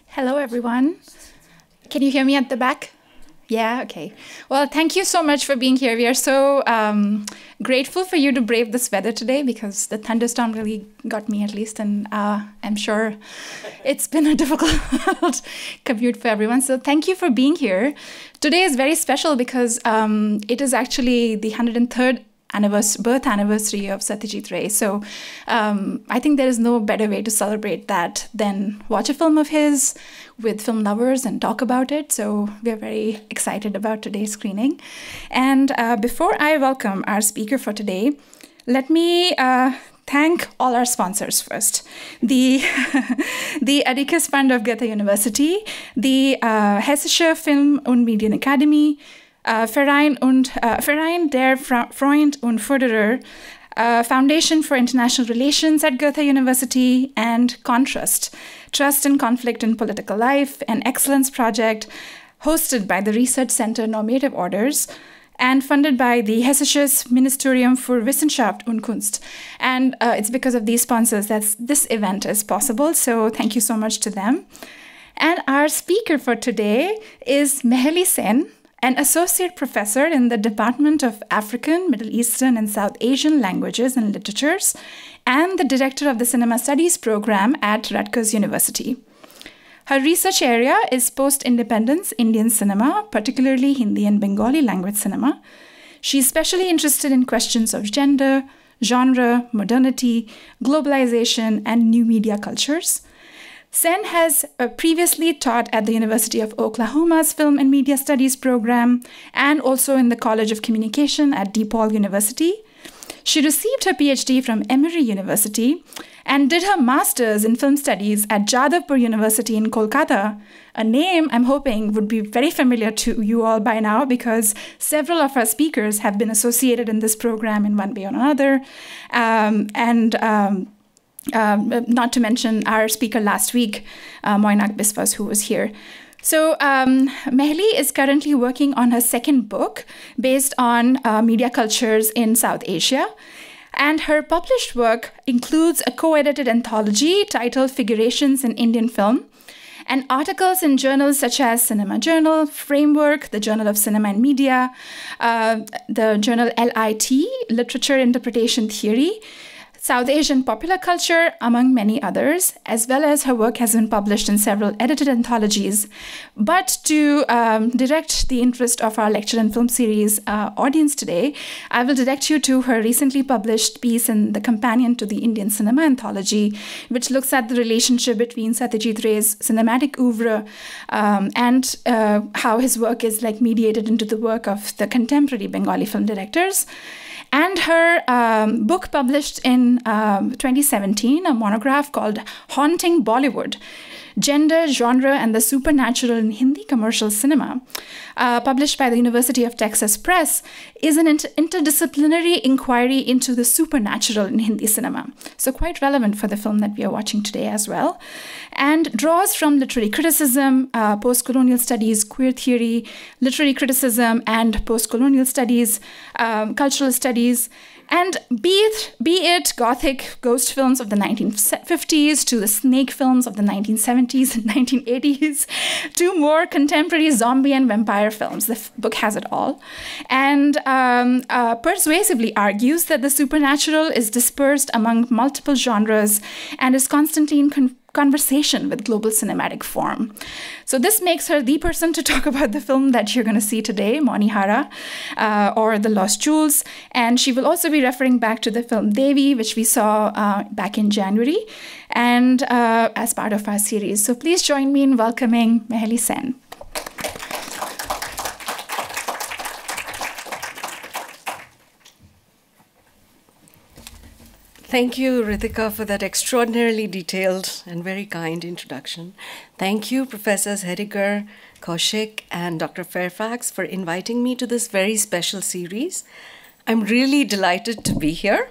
Hello, everyone. Can you hear me at the back? Yeah, okay. Well, thank you so much for being here. We are so grateful for you to brave this weather today because the thunderstorm really got me at least, and I'm sure it's been a difficult commute for everyone. So thank you for being here. Today is very special because it is actually the 103rd birth anniversary of Satyajit Ray. So I think there is no better way to celebrate that than watch a film of his with film lovers and talk about it. So we're very excited about today's screening. And before I welcome our speaker for today, let me thank all our sponsors first. The Atticus Fund of Goethe University, the Hessische Film- und Medienakademie, Verein der Freund und Förderer, Foundation for International Relations at Goethe University, and Contrast, Trust in Conflict in Political Life, an excellence project hosted by the Research Center Normative Orders and funded by the Hessisches Ministerium für Wissenschaft und Kunst. And it's because of these sponsors that this event is possible, so thank you so much to them. And our speaker for today is Meheli Sen, an associate professor in the Department of African, Middle Eastern, and South Asian Languages and Literatures, and the director of the Cinema Studies program at Rutgers University. Her research area is post-independence Indian cinema, particularly Hindi and Bengali language cinema. She's especially interested in questions of gender, genre, modernity, globalization, and new media cultures. Sen has previously taught at the University of Oklahoma's Film and Media Studies program and also in the College of Communication at DePaul University. She received her PhD from Emory University and did her master's in film studies at Jadavpur University in Kolkata, a name I'm hoping would be very familiar to you all by now because several of our speakers have been associated in this program in one way or another. Not to mention our speaker last week, Moinak Biswas, who was here. So Meheli is currently working on her second book based on media cultures in South Asia. And her published work includes a co-edited anthology titled Figurations in Indian Film, and articles in journals such as Cinema Journal, Framework, the Journal of Cinema and Media, the journal LIT, Literature Interpretation Theory, South Asian Popular Culture, among many others, as well as her work has been published in several edited anthologies. But to direct the interest of our lecture and film series audience today, I will direct you to her recently published piece in the companion to the Indian Cinema Anthology, which looks at the relationship between Satyajit Ray's cinematic oeuvre and how his work is like mediated into the work of the contemporary Bengali film directors. And her book published in 2017, a monograph called Haunting Bollywood, Gender, Genre, and the Supernatural in Hindi Commercial Cinema, published by the University of Texas Press, is an interdisciplinary inquiry into the supernatural in Hindi cinema. So quite relevant for the film that we are watching today as well. And draws from literary criticism, post-colonial studies, queer theory, literary criticism, and post-colonial studies, cultural studies, and be it Gothic ghost films of the 1950s to the snake films of the 1970s and 1980s to more contemporary zombie and vampire films. The book has it all. And persuasively argues that the supernatural is dispersed among multiple genres and is constantly in conversation with global cinematic form. So this makes her the person to talk about the film that you're going to see today, MONIHARA, or The Lost Jewels. And she will also be referring back to the film DEVI, which we saw back in January, and as part of our series. So please join me in welcoming Meheli Sen. Thank you, Ritika, for that extraordinarily detailed and very kind introduction. Thank you, Professors Hediger, Kaushik, and Dr. Fairfax for inviting me to this very special series. I'm really delighted to be here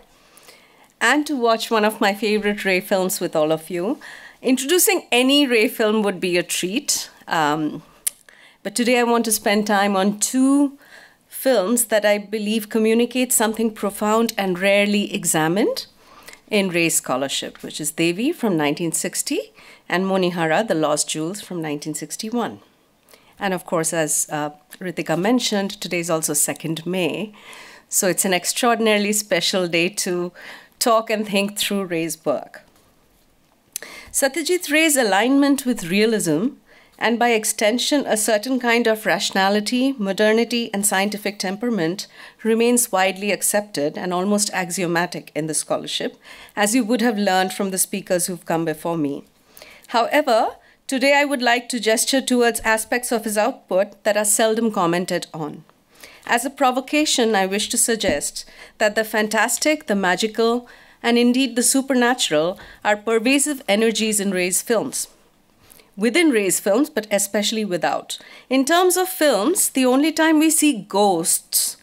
and to watch one of my favorite Ray films with all of you. Introducing any Ray film would be a treat, but today I want to spend time on two films that I believe communicate something profound and rarely examined. in Ray's scholarship, which is DEVI from 1960 and MONIHARA, The Lost Jewels from 1961. And of course, as Ritika mentioned, today is also 2nd May. So it's an extraordinarily special day to talk and think through Ray's work. Satyajit Ray's alignment with realism, and by extension, a certain kind of rationality, modernity, and scientific temperament remains widely accepted and almost axiomatic in the scholarship, as you would have learned from the speakers who've come before me. However, today I would like to gesture towards aspects of his output that are seldom commented on. As a provocation, I wish to suggest that the fantastic, the magical, and indeed the supernatural are pervasive energies in Ray's films. Within Ray's films, but especially without. In terms of films, the only time we see ghosts,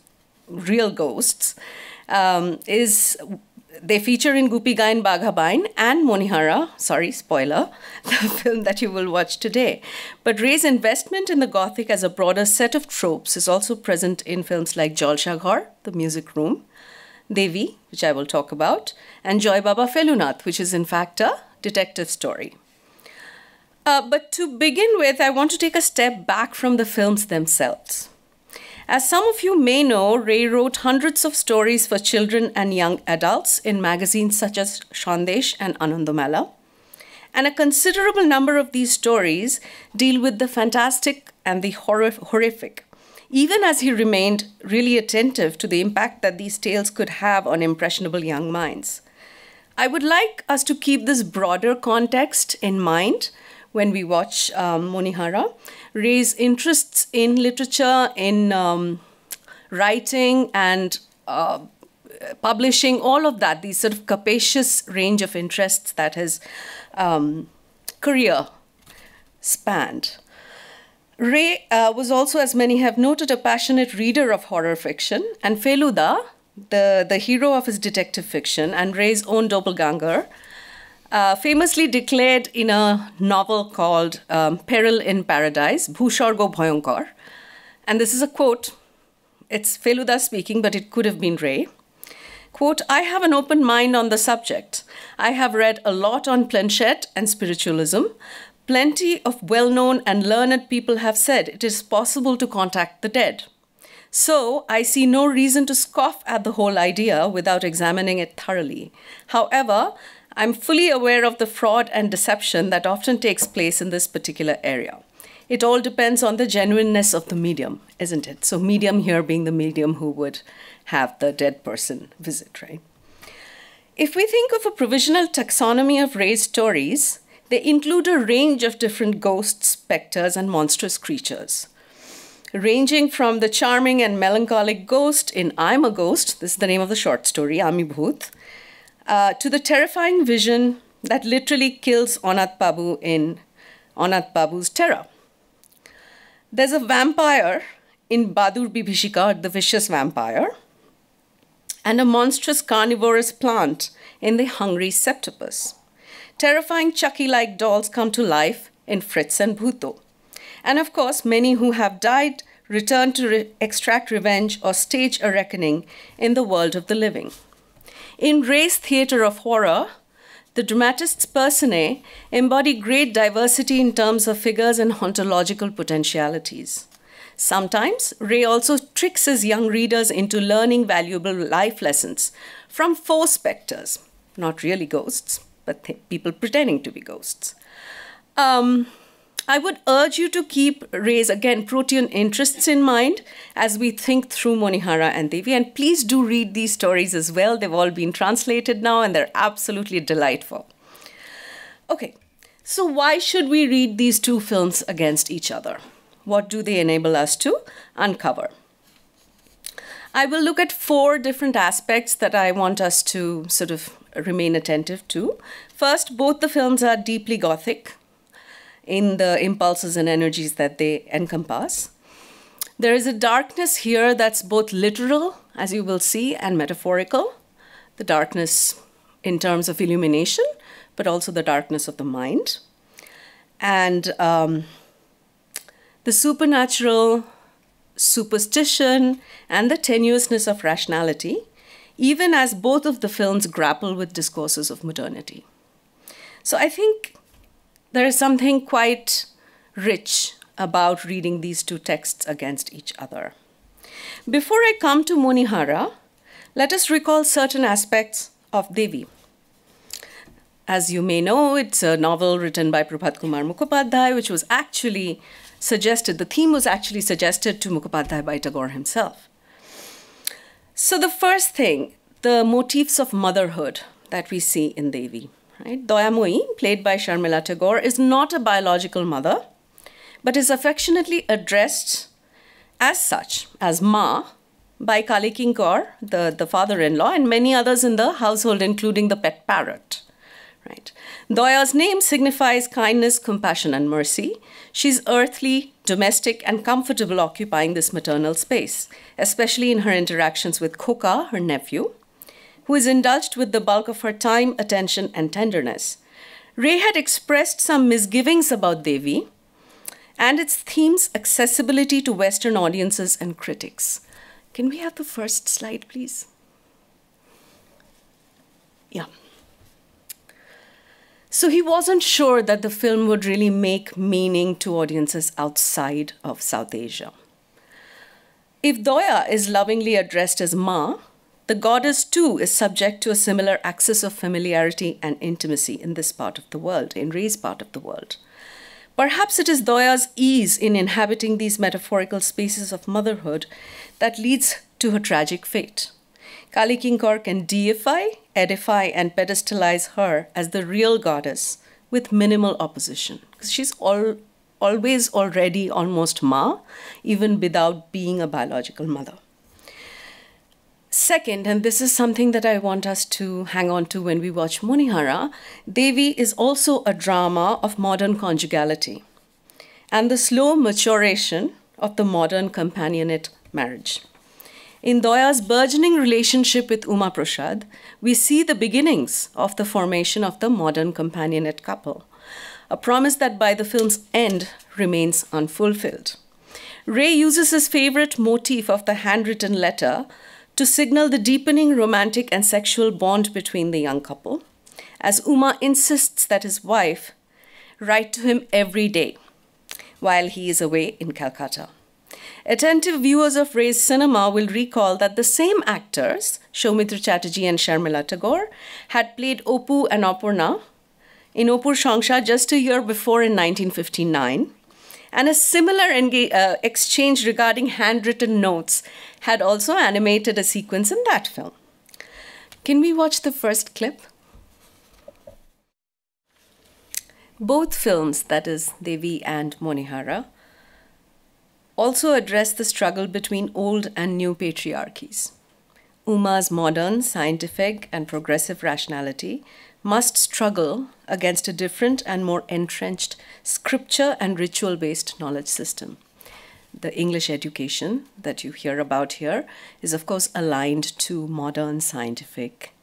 real ghosts, is they feature in Gupi Gain Bagha Bain and MONIHARA, sorry, spoiler, the film that you will watch today. But Ray's investment in the Gothic as a broader set of tropes is also present in films like Jalsha Ghar, The Music Room, DEVI, which I will talk about, and Joy Baba Felunath, which is in fact a detective story. But to begin with, I want to take a step back from the films themselves. As some of you may know, Ray wrote hundreds of stories for children and young adults in magazines such as Shandesh and Anandamala. And a considerable number of these stories deal with the fantastic and the horrific, even as he remained really attentive to the impact that these tales could have on impressionable young minds. I would like us to keep this broader context in mind when we watch MONIHARA. Ray's interests in literature, in writing and publishing, all of that, these sort of capacious range of interests that his career spanned. Ray was also, as many have noted, a passionate reader of horror fiction, and Feluda, the hero of his detective fiction and Ray's own doppelganger, famously declared in a novel called Peril in Paradise, Bhushargo Bhayankar. And this is a quote. It's Feluda speaking, but it could have been Ray. Quote, "I have an open mind on the subject. I have read a lot on planchette and spiritualism. Plenty of well-known and learned people have said it is possible to contact the dead. So I see no reason to scoff at the whole idea without examining it thoroughly. However, I'm fully aware of the fraud and deception that often takes place in this particular area. It all depends on the genuineness of the medium, isn't it? So medium here being the medium who would have the dead person visit, right? If we think of a provisional taxonomy of Ray's stories, they include a range of different ghosts, specters, and monstrous creatures, ranging from the charming and melancholic ghost in I'm a Ghost, this is the name of the short story, Ami Bhoot, to the terrifying vision that literally kills Onath Babu in Onath Babu's Terror. There's a vampire in Badur Bibhishika, the vicious vampire, and a monstrous carnivorous plant in the hungry septopus. Terrifying Chucky-like dolls come to life in Fritz and Bhuto. And of course, many who have died return to extract revenge or stage a reckoning in the world of the living. In Ray's theatre of horror, the dramatists personae embody great diversity in terms of figures and ontological potentialities. Sometimes, Ray also tricks his young readers into learning valuable life lessons from faux specters, not really ghosts, but people pretending to be ghosts. I would urge you to keep Ray's, again, protean interests in mind as we think through MONIHARA and DEVI. And please do read these stories as well. They've all been translated now, and they're absolutely delightful. Okay, so why should we read these two films against each other? What do they enable us to uncover? I will look at 4 different aspects that I want us to sort of remain attentive to. First, both the films are deeply Gothic in the impulses and energies that they encompass. There is a darkness here that's both literal, as you will see, and metaphorical. The darkness in terms of illumination, but also the darkness of the mind. And the supernatural, superstition, and the tenuousness of rationality, even as both of the films grapple with discourses of modernity. So I think there is something quite rich about reading these two texts against each other. Before I come to MONIHARA, let us recall certain aspects of DEVI. As you may know, it's a novel written by Prabhat Kumar Mukhopadhyay, which was actually suggested, the theme was actually suggested to Mukhopadhyay by Tagore himself. So the first thing, the motifs of motherhood that we see in DEVI. Right? Dayamoyi, played by Sharmila Tagore, is not a biological mother, but is affectionately addressed as such, as Ma, by Kali Kinkor, the father-in-law, and many others in the household, including the pet parrot. Right. Daya's name signifies kindness, compassion, and mercy. She's earthly, domestic, and comfortable occupying this maternal space, especially in her interactions with Khoka, her nephew, who is indulged with the bulk of her time, attention, and tenderness. Ray had expressed some misgivings about DEVI and its theme's accessibility to Western audiences and critics. Can we have the first slide, please? Yeah. So he wasn't sure that the film would really make meaning to audiences outside of South Asia. If Daya is lovingly addressed as Ma, the goddess too is subject to a similar axis of familiarity and intimacy in this part of the world, in Ray's part of the world. Perhaps it is Daya's ease in inhabiting these metaphorical spaces of motherhood that leads to her tragic fate. Kali Kinkor can deify, edify, and pedestalize her as the real goddess with minimal opposition. Because she's always already almost Ma, even without being a biological mother. Second, and this is something that I want us to hang on to when we watch MONIHARA, DEVI is also a drama of modern conjugality and the slow maturation of the modern companionate marriage. In Daya's burgeoning relationship with Uma Prasad, we see the beginnings of the formation of the modern companionate couple, a promise that by the film's end remains unfulfilled. Ray uses his favorite motif of the handwritten letter to signal the deepening romantic and sexual bond between the young couple, as Uma insists that his wife write to him every day while he is away in Calcutta. Attentive viewers of Ray's cinema will recall that the same actors, Soumitra Chatterjee and Sharmila Tagore, had played Opu and Apurna in Opur Shangsha just a year before in 1959, and a similar exchange regarding handwritten notes had also animated a sequence in that film. Can we watch the first clip? Both films, that is DEVI and MONIHARA, also address the struggle between old and new patriarchies. Uma's modern, scientific, and progressive rationality must struggle against a different and more entrenched scripture and ritual-based knowledge system. The English education that you hear about here is, of course, aligned to modern scientific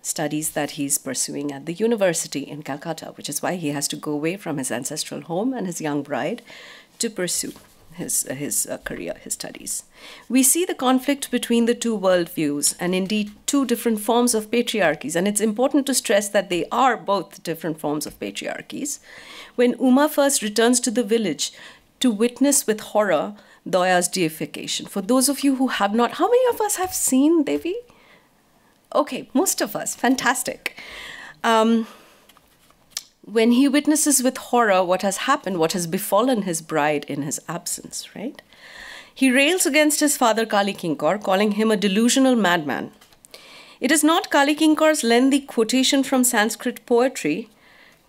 studies that he's pursuing at the university in Calcutta, which is why he has to go away from his ancestral home and his young bride to pursue his career, his studies. We see the conflict between the two worldviews and indeed two different forms of patriarchies. And it's important to stress that they are both different forms of patriarchies. When Uma first returns to the village to witness with horror Daya's deification. For those of you who have not, how many of us have seen DEVI? Okay, most of us, fantastic. When he witnesses with horror what has happened, what has befallen his bride in his absence, right? He rails against his father Kali Kinkor, calling him a delusional madman. It is not Kali Kinkor's lengthy quotation from Sanskrit poetry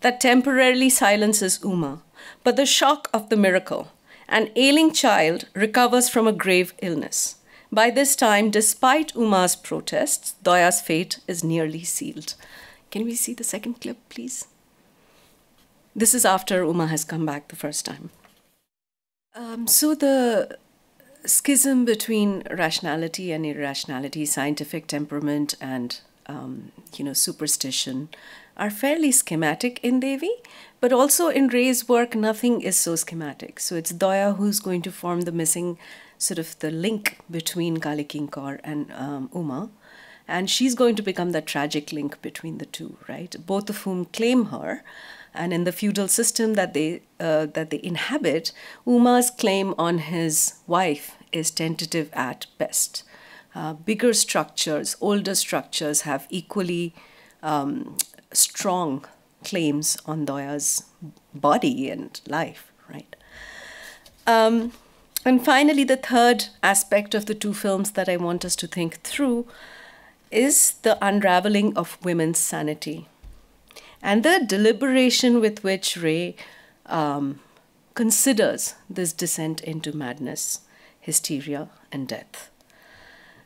that temporarily silences Uma, but the shock of the miracle. An ailing child recovers from a grave illness. By this time, despite Uma's protests, Daya's fate is nearly sealed. Can we see the second clip, please? This is after Uma has come back the first time. So the schism between rationality and irrationality, scientific temperament and superstition are fairly schematic in DEVI, but also in Ray's work, nothing is so schematic. So it's Daya who's going to form the missing sort of the link between Kali Kinkor and Uma, And she's going to become the tragic link between the two, right? Both of whom claim her. And in the feudal system that they inhabit, Uma's claim on his wife is tentative at best. Bigger structures, older structures have equally strong claims on Doya's body and life, right? And finally, the third aspect of the two films that I want us to think through is the unraveling of women's sanity and the deliberation with which Ray considers this descent into madness, hysteria, and death.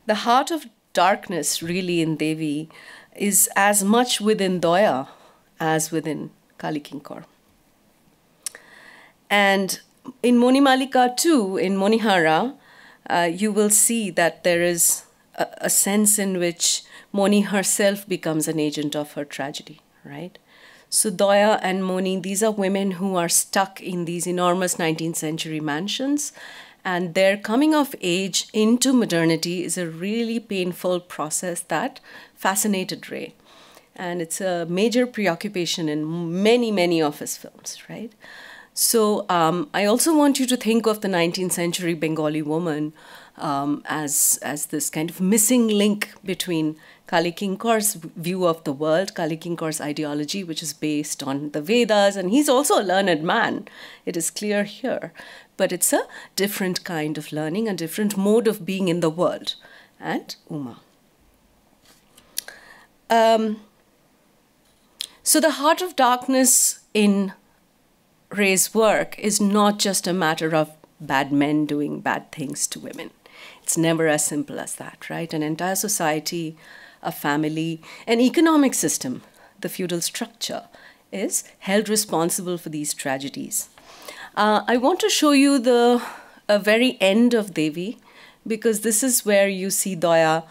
The heart of darkness, really, in Devi is as much within Doya as within Kali Kinkor. And in Monimalika too, in Monihara, you will see that there is a sense in which Moni herself becomes an agent of her tragedy, right? So Doya and Moni, these are women who are stuck in these enormous 19th century mansions, and their coming of age into modernity is a really painful process that fascinated Ray. And it's a major preoccupation in many, many of his films, right? So I also want you to think of the 19th century Bengali woman as this kind of missing link between Kali Kinkor's view of the world, Kali Kinkor's ideology, which is based on the Vedas, and he's also a learned man. It is clear here. But it's a different kind of learning, a different mode of being in the world. And Uma. So the heart of darkness in Ray's work is not just a matter of bad men doing bad things to women. It's never as simple as that, right? An entire society, a family, an economic system, the feudal structure, is held responsible for these tragedies. I want to show you the very end of Devi, because this is where you see Doya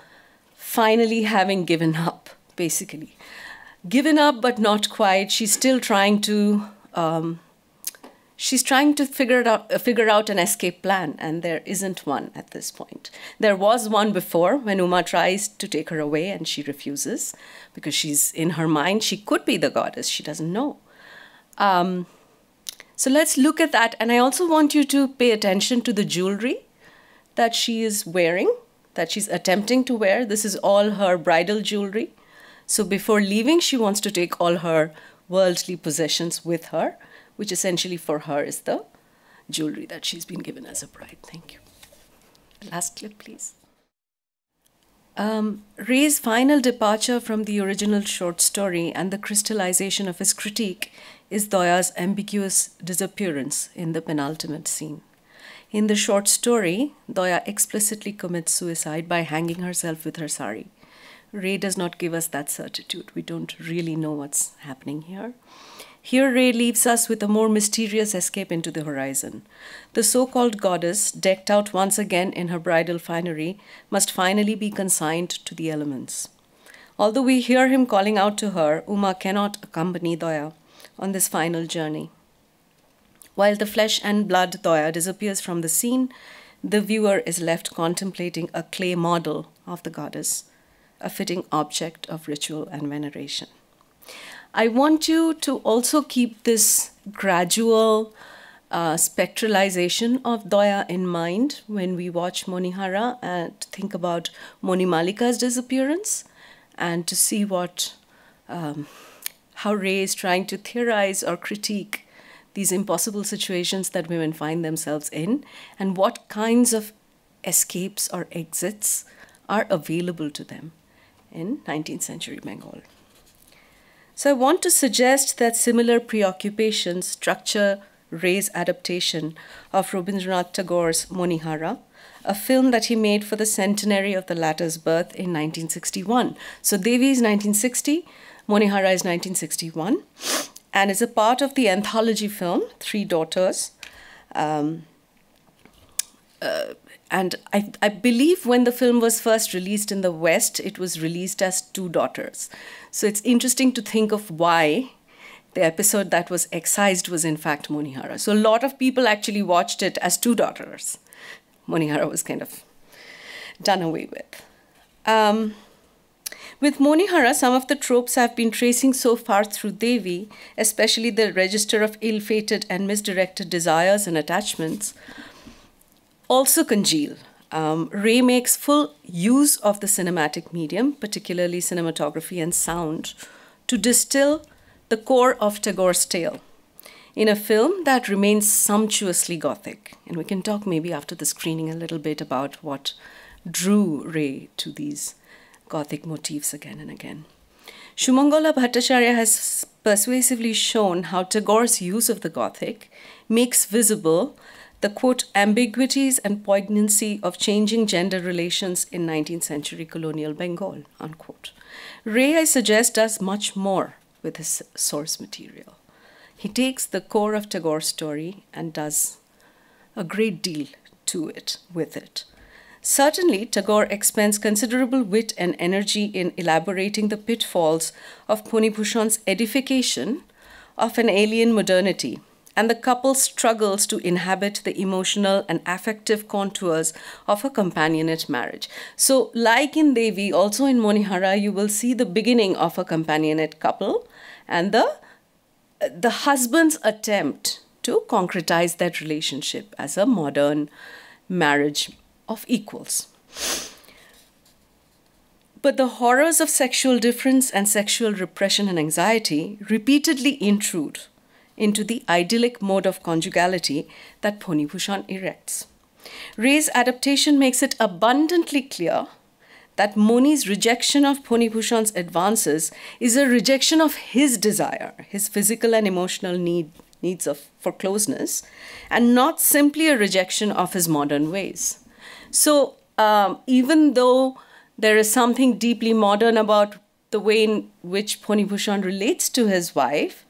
finally having given up, basically. Given up, but not quite. She's still trying to figure out an escape plan, and there isn't one at this point. There was one before, when Uma tries to take her away and she refuses, because she's in her mind, she could be the goddess, she doesn't know. So let's look at that, and I also want you to pay attention to the jewelry that she is wearing, that she's attempting to wear. This is all her bridal jewelry. So before leaving, she wants to take all her worldly possessions with her, which essentially for her is the jewelry that she's been given as a bride. Thank you. Last clip, please. Ray's final departure from the original short story and the crystallization of his critique is Doya's ambiguous disappearance in the penultimate scene. In the short story, Doya explicitly commits suicide by hanging herself with her sari. Ray does not give us that certitude. We don't really know what's happening here. Here, Ray leaves us with a more mysterious escape into the horizon. The so-called goddess, decked out once again in her bridal finery, must finally be consigned to the elements. Although we hear him calling out to her, Uma cannot accompany Doya on this final journey. While the flesh and blood Doya disappears from the scene, the viewer is left contemplating a clay model of the goddess, a fitting object of ritual and veneration. I want you to also keep this gradual spectralization of Doya in mind when we watch Monihara, and think about Monimalika's disappearance, and to see what how Ray is trying to theorize or critique these impossible situations that women find themselves in, and what kinds of escapes or exits are available to them in 19th century Bengal. So I want to suggest that similar preoccupations structure Ray's adaptation of Rabindranath Tagore's Monihara, a film that he made for the centenary of the latter's birth in 1961. So Devi is 1960, Monihara is 1961, and is a part of the anthology film, Three Daughters. And I believe when the film was first released in the West, it was released as Two Daughters. So it's interesting to think of why the episode that was excised was in fact Monihara. So a lot of people actually watched it as Two Daughters. Monihara was kind of done away with. With MONIHARA, some of the tropes I've been tracing so far through DEVI, especially the register of ill-fated and misdirected desires and attachments, also congeal. Ray makes full use of the cinematic medium, particularly cinematography and sound, to distill the core of Tagore's tale in a film that remains sumptuously Gothic. And we can talk maybe after the screening a little bit about what drew Ray to these Gothic motifs again and again. Shumangala Bhattacharya has persuasively shown how Tagore's use of the Gothic makes visible the, quote, ambiguities and poignancy of changing gender relations in 19th century colonial Bengal, unquote. Ray, I suggest, does much more with his source material. He takes the core of Tagore's story and does a great deal to it, with it. Certainly, Tagore expends considerable wit and energy in elaborating the pitfalls of Ponibhushan's edification of an alien modernity and the couple's struggles to inhabit the emotional and affective contours of a companionate marriage. So, like in DEVI, also in MONIHARA, you will see the beginning of a companionate couple and the husband's attempt to concretize that relationship as a modern marriage of equals. But the horrors of sexual difference and sexual repression and anxiety repeatedly intrude into the idyllic mode of conjugality that Ponibhushan erects. Ray's adaptation makes it abundantly clear that Moni's rejection of Ponibhushan's advances is a rejection of his desire, his physical and emotional needs for closeness, and not simply a rejection of his modern ways. So even though there is something deeply modern about the way in which Ponibhushan relates to his wife,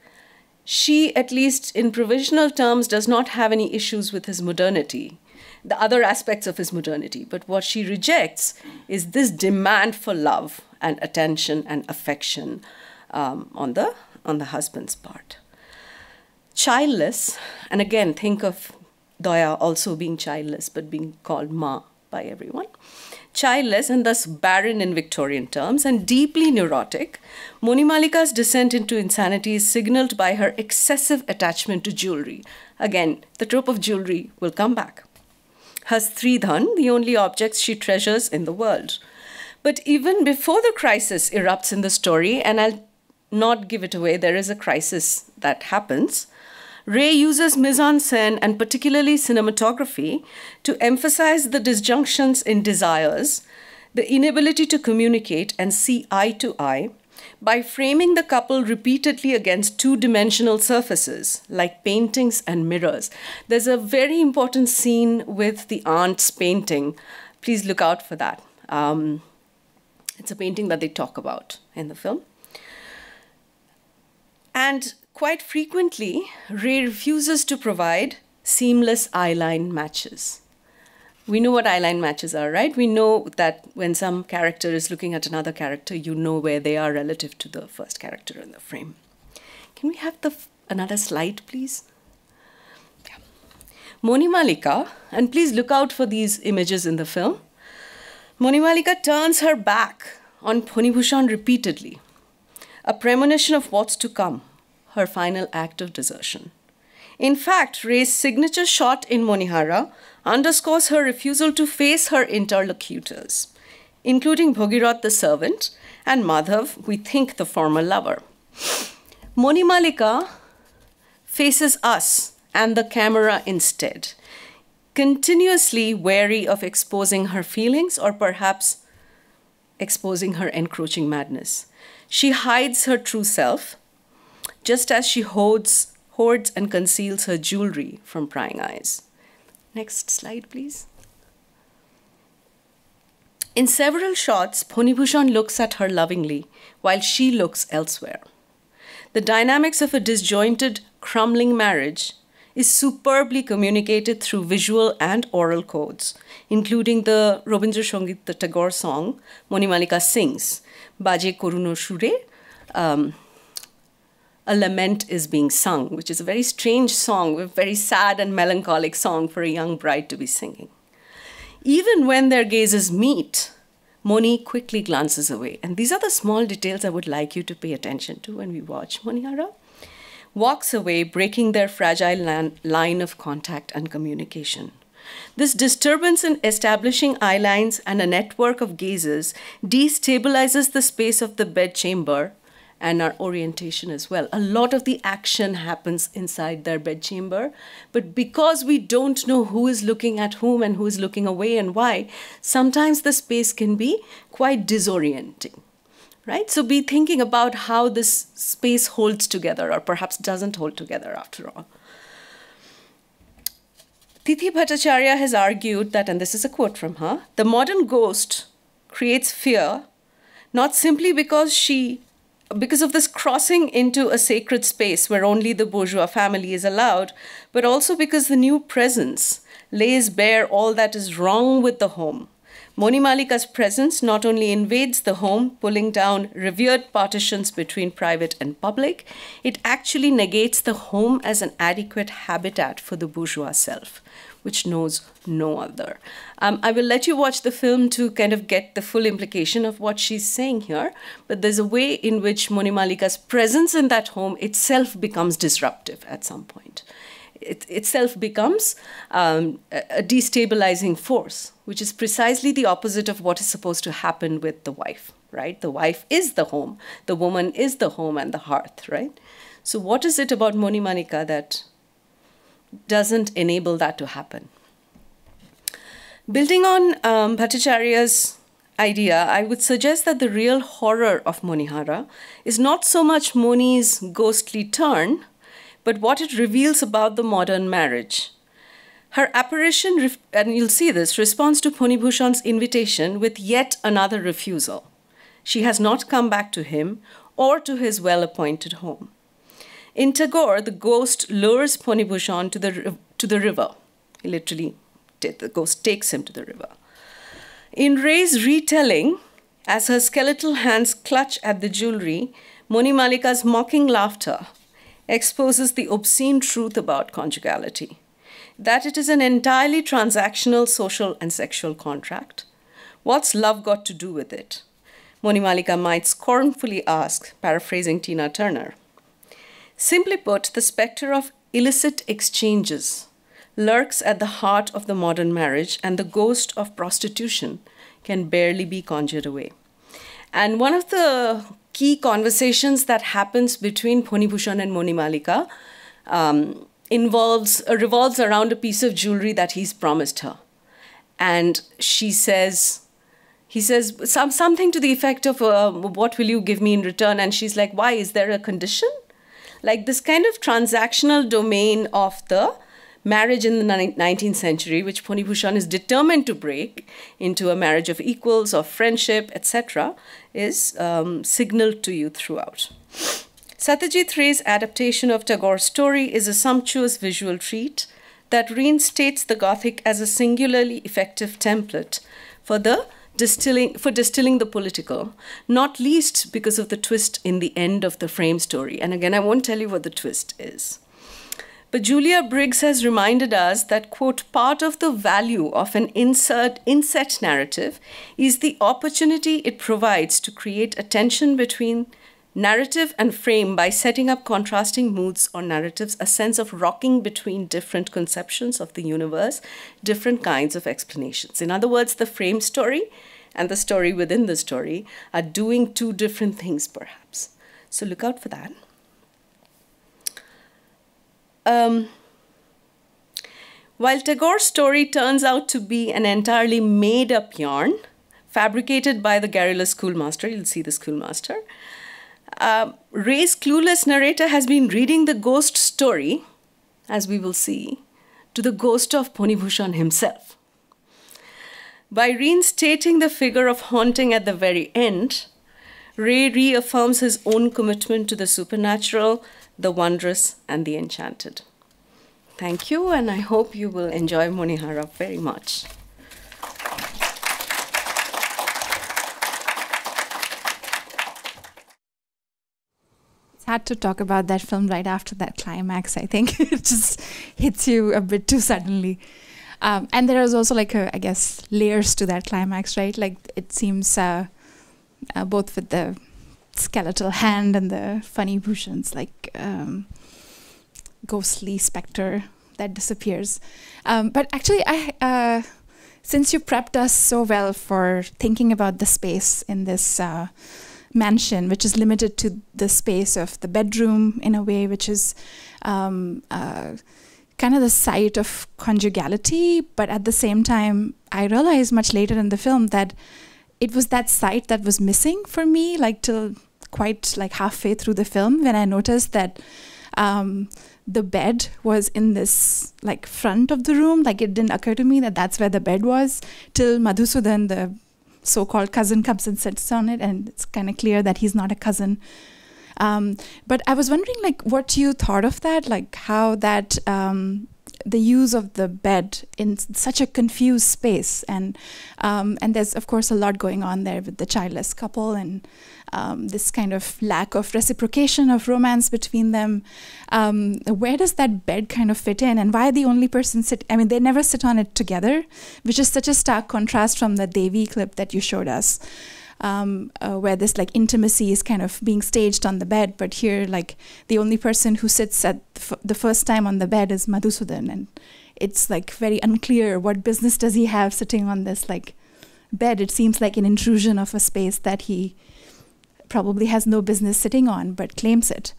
she, at least in provisional terms, does not have any issues with his modernity, the other aspects of his modernity. But what she rejects is this demand for love and attention and affection on the husband's part. Childless, and again, think of Daya also being childless, but being called Ma by everyone. Childless and thus barren in Victorian terms and deeply neurotic, Moni Malika's descent into insanity is signaled by her excessive attachment to jewelry. Again, the trope of jewelry will come back. Her Stridhan, the only objects she treasures in the world. But even before the crisis erupts in the story, and I'll not give it away, there is a crisis that happens, Ray uses mise-en-scène and particularly cinematography to emphasize the disjunctions in desires, the inability to communicate and see eye to eye, by framing the couple repeatedly against two-dimensional surfaces, like paintings and mirrors. There's a very important scene with the aunt's painting. Please look out for that. It's a painting that they talk about in the film. And quite frequently, Ray refuses to provide seamless eyeline matches. We know what eyeline matches are, right? We know that when some character is looking at another character, you know where they are relative to the first character in the frame. Can we have another slide, please? Yeah. Moni Malika, and please look out for these images in the film. Moni Malika turns her back on Ponibhushan repeatedly, a premonition of what's to come, her final act of desertion. In fact, Ray's signature shot in MONIHARA underscores her refusal to face her interlocutors, including Bhagirath the servant and Madhav, we think the former lover. Moni Malika faces us and the camera instead, continuously wary of exposing her feelings or perhaps exposing her encroaching madness. She hides her true self, just as she hoards and conceals her jewelry from prying eyes. Next slide, please. In several shots, Ponibhushan looks at her lovingly while she looks elsewhere. The dynamics of a disjointed, crumbling marriage is superbly communicated through visual and oral codes, including the Robindra Sangit, the Tagore song, Moni Malika sings, Baje Koruno Shure, a lament is being sung, which is a very strange song, a very sad and melancholic song for a young bride to be singing. Even when their gazes meet, Moni quickly glances away. And these are the small details I would like you to pay attention to when we watch MONIHARA. Walks away, breaking their fragile line of contact and communication. This disturbance in establishing eye lines and a network of gazes destabilizes the space of the bedchamber and our orientation as well. A lot of the action happens inside their bedchamber, but because we don't know who is looking at whom and who is looking away and why, sometimes the space can be quite disorienting. Right? So be thinking about how this space holds together, or perhaps doesn't hold together after all. Tithi Bhattacharya has argued that, and this is a quote from her, the modern ghost creates fear, not simply because of this crossing into a sacred space where only the bourgeois family is allowed, but also because the new presence lays bare all that is wrong with the home. Moni Malika's presence not only invades the home, pulling down revered partitions between private and public, it actually negates the home as an adequate habitat for the bourgeois self, which knows no other. I will let you watch the film to kind of get the full implication of what she's saying here, but there's a way in which Moni Malika's presence in that home itself becomes disruptive at some point. It itself becomes a destabilizing force, which is precisely the opposite of what is supposed to happen with the wife, right? The wife is the home, the woman is the home and the hearth, right? So what is it about Moni Malika that doesn't enable that to happen? Building on Bhattacharya's idea, I would suggest that the real horror of MONIHARA is not so much Moni's ghostly turn, but what it reveals about the modern marriage. Her apparition, and you'll see this, responds to Phoni Bhushan's invitation with yet another refusal. She has not come back to him or to his well-appointed home. In Tagore, the ghost lures Phoni Bhushan to the river. He literally, the ghost takes him to the river. In Ray's retelling, as her skeletal hands clutch at the jewelry, Moni Malika's mocking laughter exposes the obscene truth about conjugality, that it is an entirely transactional social and sexual contract. What's love got to do with it? Moni Malika might scornfully ask, paraphrasing Tina Turner. Simply put, the specter of illicit exchanges lurks at the heart of the modern marriage, and the ghost of prostitution can barely be conjured away. And one of the key conversations that happens between Phoni Bhushan and Moni Malika revolves around a piece of jewelry that he's promised her. And he says something to the effect of, what will you give me in return? And she's like, why, is there a condition? Like this kind of transactional domain of the marriage in the 19th century, which Phoni Bhushan is determined to break into a marriage of equals, of friendship, etc., is signaled to you throughout. Satyajit Ray's adaptation of Tagore's story is a sumptuous visual treat that reinstates the Gothic as a singularly effective template for distilling the political, not least because of the twist in the end of the frame story. And again, I won't tell you what the twist is. But Julia Briggs has reminded us that, quote, part of the value of an inset narrative is the opportunity it provides to create a tension between narrative and frame by setting up contrasting moods or narratives, a sense of rocking between different conceptions of the universe, different kinds of explanations. In other words, the frame story and the story within the story are doing two different things, perhaps. So look out for that. While Tagore's story turns out to be an entirely made-up yarn, fabricated by the garrulous schoolmaster, you'll see the schoolmaster, Ray's clueless narrator has been reading the ghost story, as we will see, to the ghost of Phoni Bhushan himself. By reinstating the figure of haunting at the very end, Ray reaffirms his own commitment to the supernatural, the wondrous, and the enchanted. Thank you, and I hope you will enjoy MONIHARA very much. It's hard to talk about that film right after that climax, I think. It just hits you a bit too suddenly. And there is also like I guess, layers to that climax, right? Like it seems both with the skeletal hand and the funny Bhushan's like ghostly specter that disappears. But actually, since you prepped us so well for thinking about the space in this mansion, which is limited to the space of the bedroom in a way, which is kind of the site of conjugality, but at the same time, I realized much later in the film that it was that site that was missing for me, like till quite like halfway through the film, when I noticed that the bed was in this like front of the room. Like it didn't occur to me that that's where the bed was till Madhusudan, the so-called cousin, comes and sits on it, and it's kind of clear that he's not a cousin. But I was wondering, like, what you thought of that, like how that the use of the bed in such a confused space, and there's of course a lot going on there with the childless couple and this kind of lack of reciprocation of romance between them. Where does that bed kind of fit in, and why the only person sit? I mean, they never sit on it together, which is such a stark contrast from the DEVI clip that you showed us. Where this like intimacy is kind of being staged on the bed, but here like the only person who sits at the first time on the bed is Madhusudan, and it's like very unclear what business does he have sitting on this like bed. It seems like an intrusion of a space that he probably has no business sitting on, but claims it.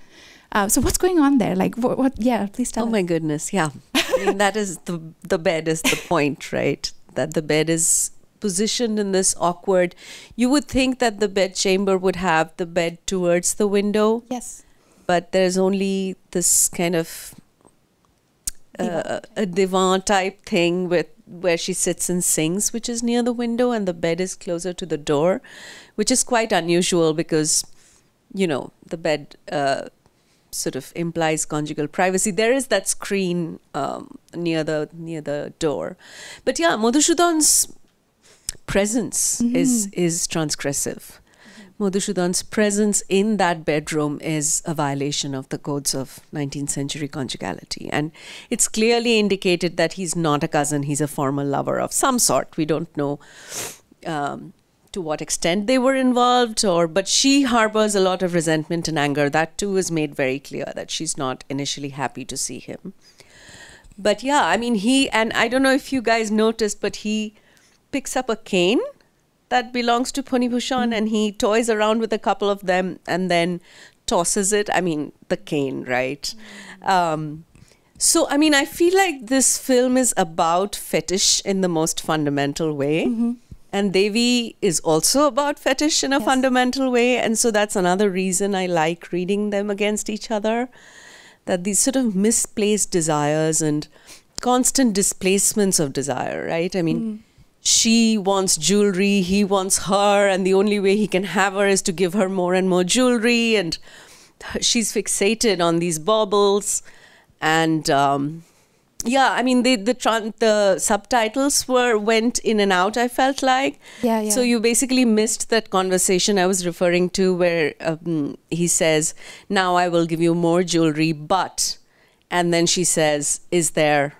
So what's going on there? Like what yeah, please tell us. Oh my goodness, yeah. I mean, that is the bed is the point, right? That the bed is positioned in this awkward, you would think that the bed chamber would have the bed towards the window. Yes. But there's only this kind of a divan type thing with where she sits and sings, which is near the window, and the bed is closer to the door, which is quite unusual because, you know, the bed sort of implies conjugal privacy. There is that screen near the door. But yeah, Madhusudan's presence is transgressive. Madhusudan's presence in that bedroom is a violation of the codes of 19th century conjugality. And it's clearly indicated that he's not a cousin, he's a former lover of some sort. We don't know to what extent they were involved, but she harbors a lot of resentment and anger. That too is made very clear, that she's not initially happy to see him. But yeah, I mean, and I don't know if you guys noticed, but he picks up a cane that belongs to Pani Bhushan, and he toys around with a couple of them and then tosses it. I mean, the cane, right? So, I mean, I feel like this film is about fetish in the most fundamental way. And DEVI is also about fetish in a fundamental way. And so that's another reason I like reading them against each other. That these sort of misplaced desires and constant displacements of desire, right? I mean, she wants jewelry, he wants her, and the only way he can have her is to give her more and more jewelry, and she's fixated on these baubles. And yeah, I mean, the subtitles went in and out, I felt like. Yeah. So you basically missed that conversation I was referring to where he says, now I will give you more jewelry, but, and then she says, is there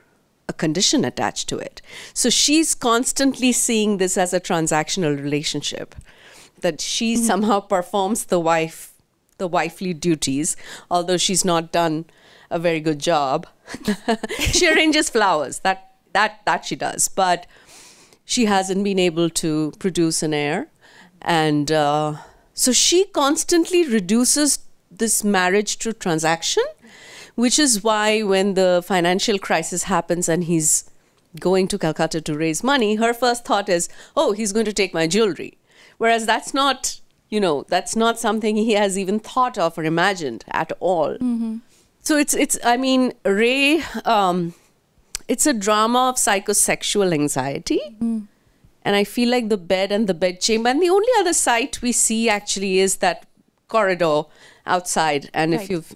a condition attached to it? So she's constantly seeing this as a transactional relationship, that she somehow performs the wifely duties, although she's not done a very good job. She arranges flowers, that she does, but she hasn't been able to produce an heir. And so she constantly reduces this marriage to transaction, which is why when the financial crisis happens and he's going to Calcutta to raise money, her first thought is, oh, he's going to take my jewelry. Whereas that's not, you know, that's not something he has even thought of or imagined at all. So it's I mean, Ray, it's a drama of psychosexual anxiety. And I feel like the bed and the bed chamber, and the only other sight we see actually is that corridor outside. And if you've,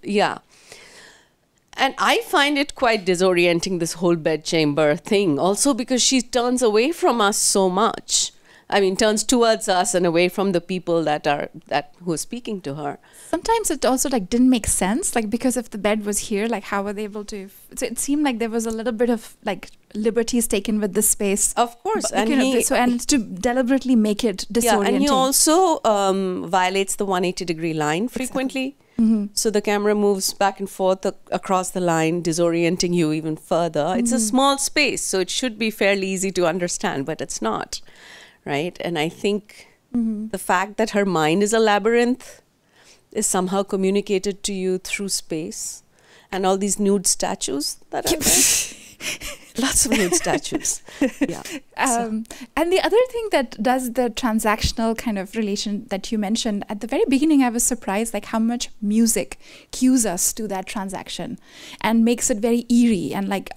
and I find it quite disorienting, this whole bed chamber thing, also because she turns away from us so much. I mean, turns towards us and away from the people who are speaking to her. Sometimes it also like didn't make sense, like because if the bed was here, like how were they able to? So it seemed like there was a little bit of like liberties taken with this space. Of course, but, and to deliberately make it disorienting. Yeah, and he also violates the 180-degree line frequently. Exactly. So the camera moves back and forth across the line, disorienting you even further. It's a small space, so it should be fairly easy to understand, but it's not, right? And I think the fact that her mind is a labyrinth is somehow communicated to you through space. And all these nude statues that are there. Lots of nude statues. Yeah. And the other thing that does the transactional kind of relation that you mentioned, at the very beginning I was surprised like how much music cues us to that transaction and makes it very eerie and like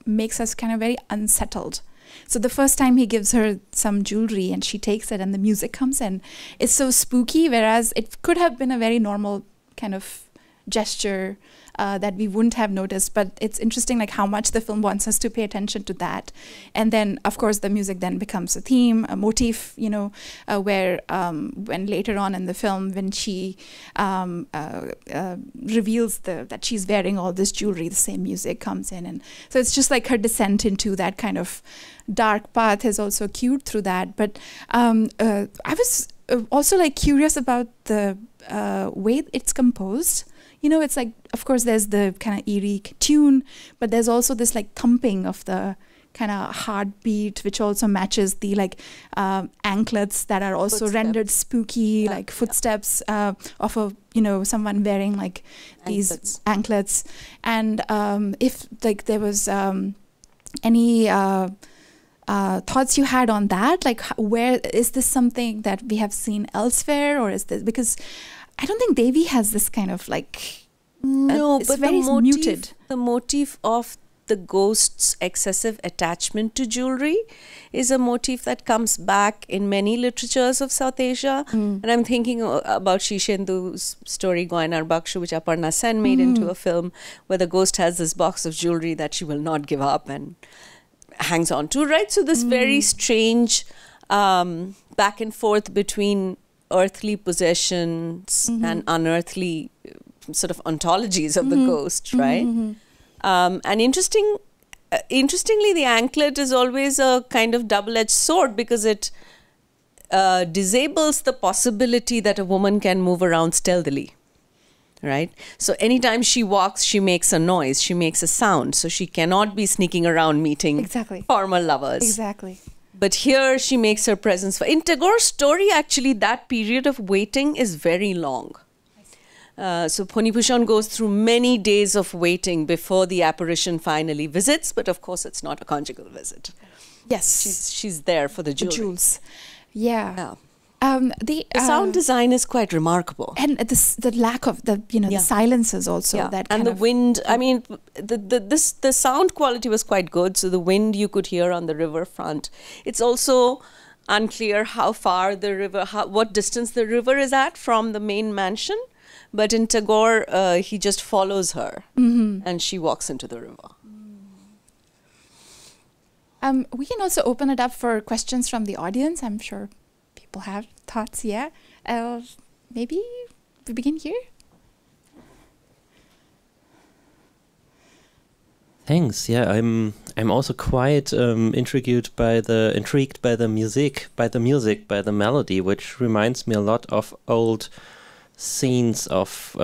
makes us kind of very unsettled. So the first time he gives her some jewelry and she takes it and the music comes in, it's so spooky, whereas it could have been a very normal kind of gesture that we wouldn't have noticed. But it's interesting like how much the film wants us to pay attention to that. And then, of course, the music then becomes a theme, a motif, you know, where when later on in the film, when she reveals that she's wearing all this jewelry, the same music comes in. And so it's just like her descent into that kind of dark path is also cued through that. But I was also like curious about the way it's composed. You know, it's like, of course, there's the kind of eerie tune, but there's also this like thumping of the kind of heartbeat, which also matches the like anklets that are also rendered spooky, like footsteps of a, you know, someone wearing like these anklets. And if like there was any thoughts you had on that, like where is this something that we have seen elsewhere, or is this because I don't think DEVI has this kind of like it's but very muted. The motif of the ghost's excessive attachment to jewelry is a motif that comes back in many literatures of South Asia. And I'm thinking about Shishendu's story Goinar Bakshu, which Aparna Sen made into a film, where the ghost has this box of jewelry that she will not give up and hangs on to, right? So this very strange back and forth between earthly possessions and unearthly sort of ontologies of the ghost, right? And interestingly, the anklet is always a kind of double-edged sword because it disables the possibility that a woman can move around stealthily, right? So anytime she walks, she makes a noise, she makes a sound, so she cannot be sneaking around meeting former lovers. Exactly. But here she makes her presence. In Tagore's story, actually, that period of waiting is very long. So Ponibhushan goes through many days of waiting before the apparition finally visits. But of course, it's not a conjugal visit. Yes. She's there for the jewelry. The jewels. Yeah. The sound design is quite remarkable, and the lack of the the silences also that and the wind. I mean, the sound quality was quite good. So the wind you could hear on the riverfront. It's also unclear how far the river, what distance the river is at from the main mansion. But in Tagore, he just follows her, and she walks into the river. We can also open it up for questions from the audience. I'm sure people have thoughts. Yeah, maybe we begin here. Thanks. Yeah, I'm also quite intrigued by the music, by the melody, which reminds me a lot of old scenes of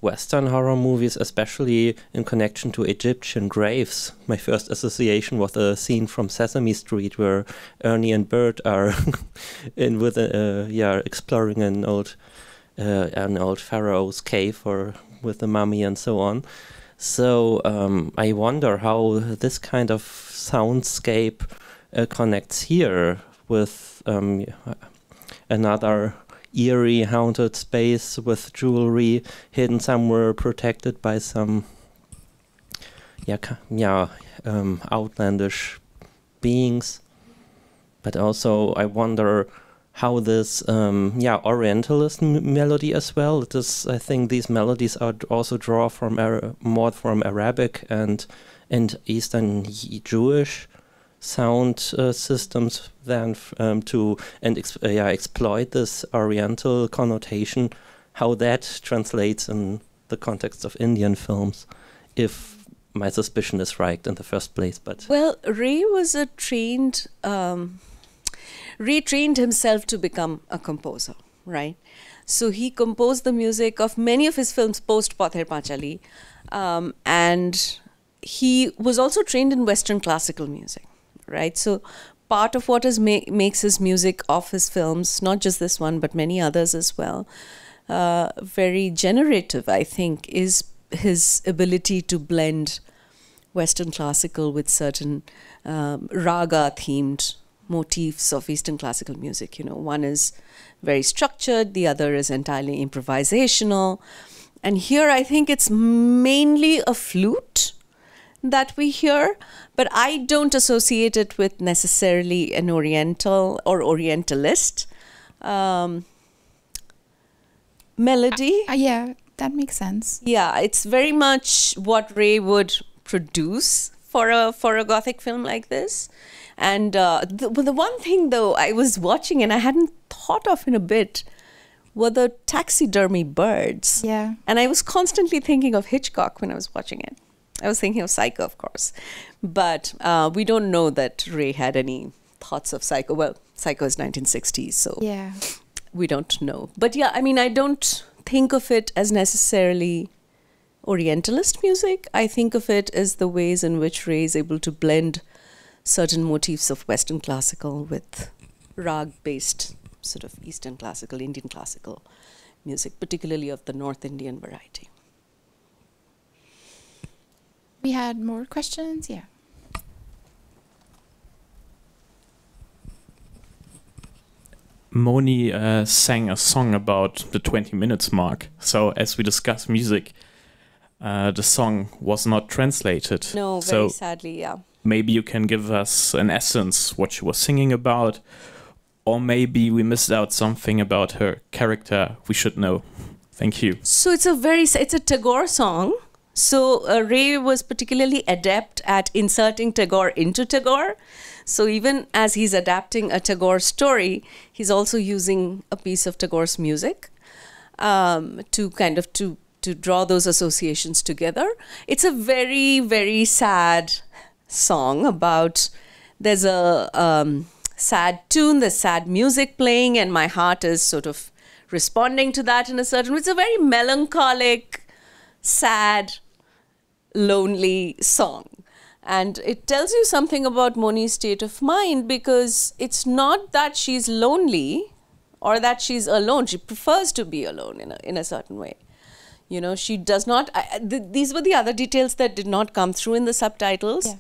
Western horror movies, especially in connection to Egyptian graves. My first association was a scene from Sesame Street where Ernie and Bert are exploring an old pharaoh's cave with the mummy and so on. So I wonder how this kind of soundscape connects here with another eerie, haunted space with jewelry hidden somewhere, protected by some outlandish beings. But also I wonder how this Orientalist melody as well. I think these melodies are also draw from more from Arabic and Eastern Jewish sound systems then to exploit this Oriental connotation, how that translates in the context of Indian films, if my suspicion is right in the first place. But well, Ray was a Ray trained himself to become a composer, right? So he composed the music of many of his films post Pather Panchali, and he was also trained in Western classical music, right? So part of what makes his music of his films, not just this one, but many others as well, very generative, I think, is his ability to blend Western classical with certain raga-themed motifs of Eastern classical music. You know, one is very structured, the other is entirely improvisational. And here I think it's mainly a flute that we hear, but I don't associate it with necessarily an Oriental or Orientalist melody. Yeah, that makes sense. Yeah, it's very much what Ray would produce for a Gothic film like this. And the one thing, though, I was watching and I hadn't thought of in a bit were the taxidermy birds. Yeah. And I was constantly thinking of Hitchcock when I was watching it. I was thinking of Psycho, of course. But we don't know that Ray had any thoughts of Psycho. Well, Psycho is 1960s, so yeah, we don't know. But yeah, I mean, I don't think of it as necessarily Orientalist music. I think of it as the ways in which Ray is able to blend certain motifs of Western classical with rag-based sort of Eastern classical, Indian classical music, particularly of the North Indian variety. we had more questions. Yeah. Moni sang a song about the 20 minutes mark. So as we discuss music, the song was not translated. No, very sadly, yeah. Maybe you can give us an essence what she was singing about, or maybe we missed out something about her character we should know. Thank you. So it's a Tagore song. So Ray was particularly adept at inserting Tagore into Tagore. So even as he's adapting a Tagore story, he's also using a piece of Tagore's music to draw those associations together. It's a very, very sad song about, there's a sad tune, there's sad music playing, and my heart is sort of responding to that in a certain way. It's a very melancholic, sad, lonely song. And it tells you something about Moni's state of mind, because it's not that she's lonely or that she's alone. She prefers to be alone in a certain way. You know, she does not... these were the other details that did not come through in the subtitles. Yeah.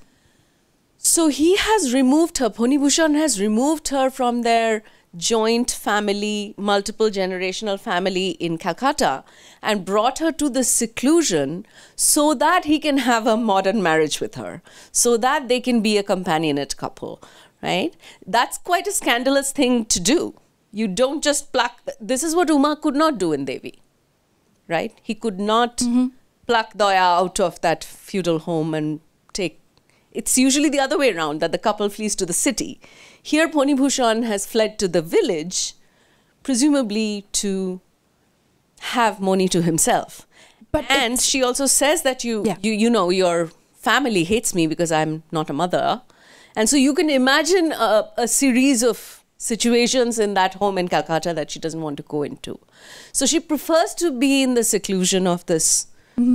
So he has removed her, Poni Bhushan has removed her from their joint family, multiple generational family in Calcutta, and brought her to the seclusion so that he can have a modern marriage with her, so that they can be a companionate couple, right? That's quite a scandalous thing to do. You don't just pluck... This is what Uma could not do in Devi, right? He could not pluck Daya out of that feudal home and take... It's usually the other way around, that the couple flees to the city. Here, Poni Bhushan has fled to the village, presumably to have Moni to himself. And she also says that you know, your family hates me because I'm not a mother. And so you can imagine a series of situations in that home in Calcutta that she doesn't want to go into. So she prefers to be in the seclusion of this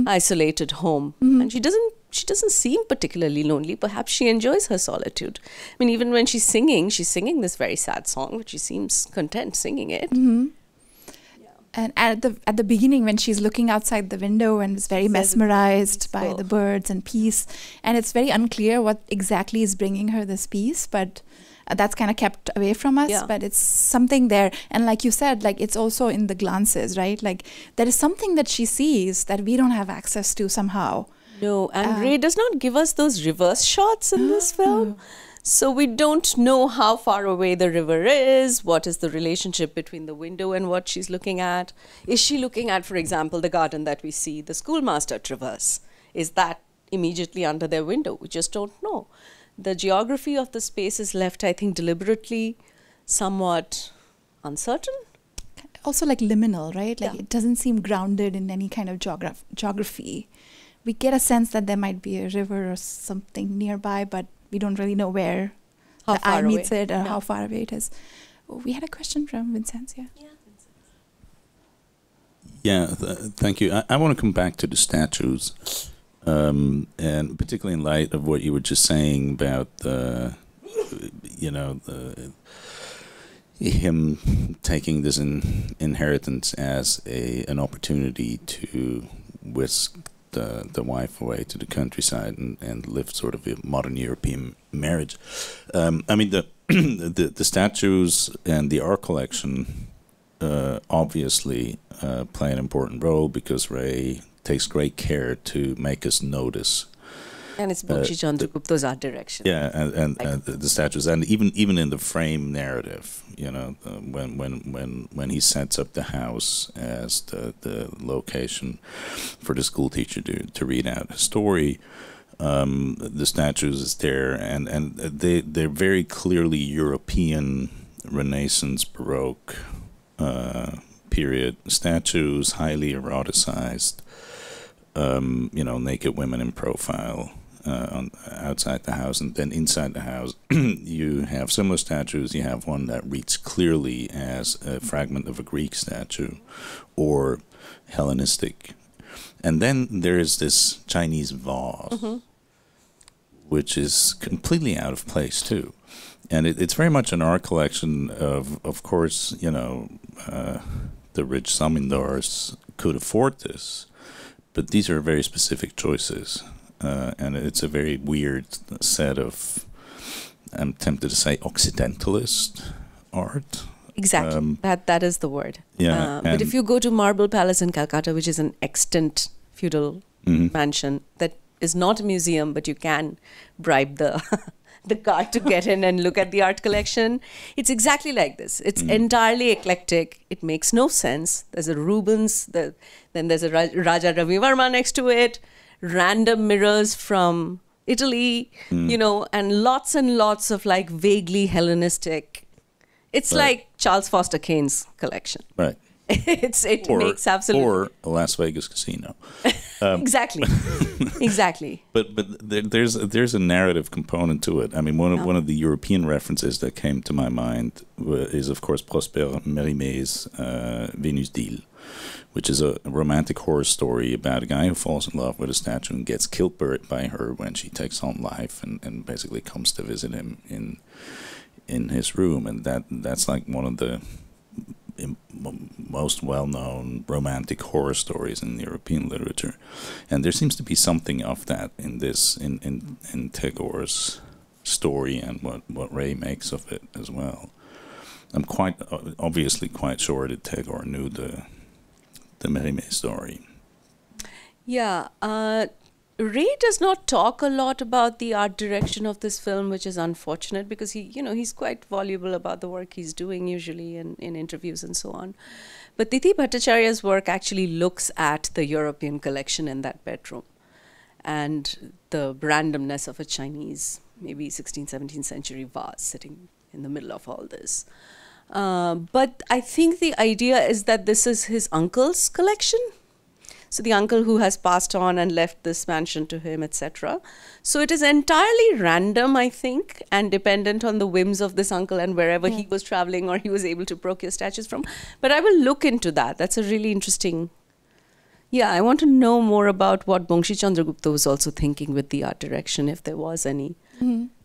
isolated home. And she doesn't seem particularly lonely. Perhaps she enjoys her solitude. I mean, even when she's singing this very sad song, but she seems content singing it. And at the beginning, when she's looking outside the window and is very mesmerized by the birds and peace, and it's very unclear what exactly is bringing her this peace, but that's kind of kept away from us. Yeah. But it's something there. And like you said, like it's also in the glances, right? Like there is something that she sees that we don't have access to somehow. No, and Ray does not give us those reverse shots in this film. So we don't know how far away the river is, what is the relationship between the window and what she's looking at. Is she looking at, for example, the garden that we see the schoolmaster traverse? Is that immediately under their window? We just don't know. the geography of the space is left, I think, deliberately somewhat uncertain. Also like liminal, right? Like Yeah. it doesn't seem grounded in any kind of geography. We get a sense that there might be a river or something nearby, but we don't really know where How the far eye meets away. it or Yeah. how far away it is. Oh, we had a question from Vincentia. Yeah, thank you. I want to come back to the statues, and particularly in light of what you were just saying about him taking this inheritance as an opportunity to whisk the wife away to the countryside and live sort of a modern European marriage. I mean, the statues and the art collection obviously play an important role because Ray takes great care to make us notice. And it's Bakshi Chandragupta's art direction. Yeah, and the statues, and even in the frame narrative, when he sets up the house as the location for the school teacher to read out a story, the statues is there, and they're very clearly European Renaissance Baroque period statues, highly eroticized, naked women in profile. Outside the house, and then inside the house you have similar statues. You have one that reads clearly as a fragment of a Greek statue or Hellenistic, and then there is this Chinese vase, which is completely out of place too, and it's very much an art collection of course, the rich zamindars could afford this, but these are very specific choices. And it's a very weird set of, I'm tempted to say, Occidentalist art. Exactly. That is the word. Yeah. But if you go to Marble Palace in Calcutta, which is an extant feudal mansion that is not a museum, but you can bribe the guard to get in and look at the art collection, it's exactly like this. It's entirely eclectic. It makes no sense. There's a Rubens, then there's a Raja Ravi Varma next to it, random mirrors from Italy, and lots of like vaguely Hellenistic. It's like Charles Foster Kane's collection. Right. It makes absolutely... Or a Las Vegas casino. Exactly. Exactly. But there's a narrative component to it. I mean, one of the European references that came to my mind is, of course, Prosper Mérimée Vénus d'Île, which is a romantic horror story about a guy who falls in love with a statue and gets killed by her when she takes on life, and basically comes to visit him in his room, and that's like one of the most well-known romantic horror stories in European literature, and there seems to be something of that in this in Tagore's story and what Ray makes of it as well. I'm obviously quite sure that Tagore knew the Mérimée story. Yeah, Ray does not talk a lot about the art direction of this film, which is unfortunate because he's quite voluble about the work he's doing usually in interviews and so on. But Tithi Bhattacharya's work actually looks at the European collection in that bedroom and the randomness of a Chinese, maybe 16th, 17th century vase sitting in the middle of all this. But I think the idea is that this is his uncle's collection. So the uncle who has passed on and left this mansion to him, etc. So it is entirely random, I think, and dependent on the whims of this uncle and wherever he was traveling or he was able to procure statues from. But I will look into that. That's a really interesting... Yeah, I want to know more about what Bakshi Chandragupta was also thinking with the art direction, if there was any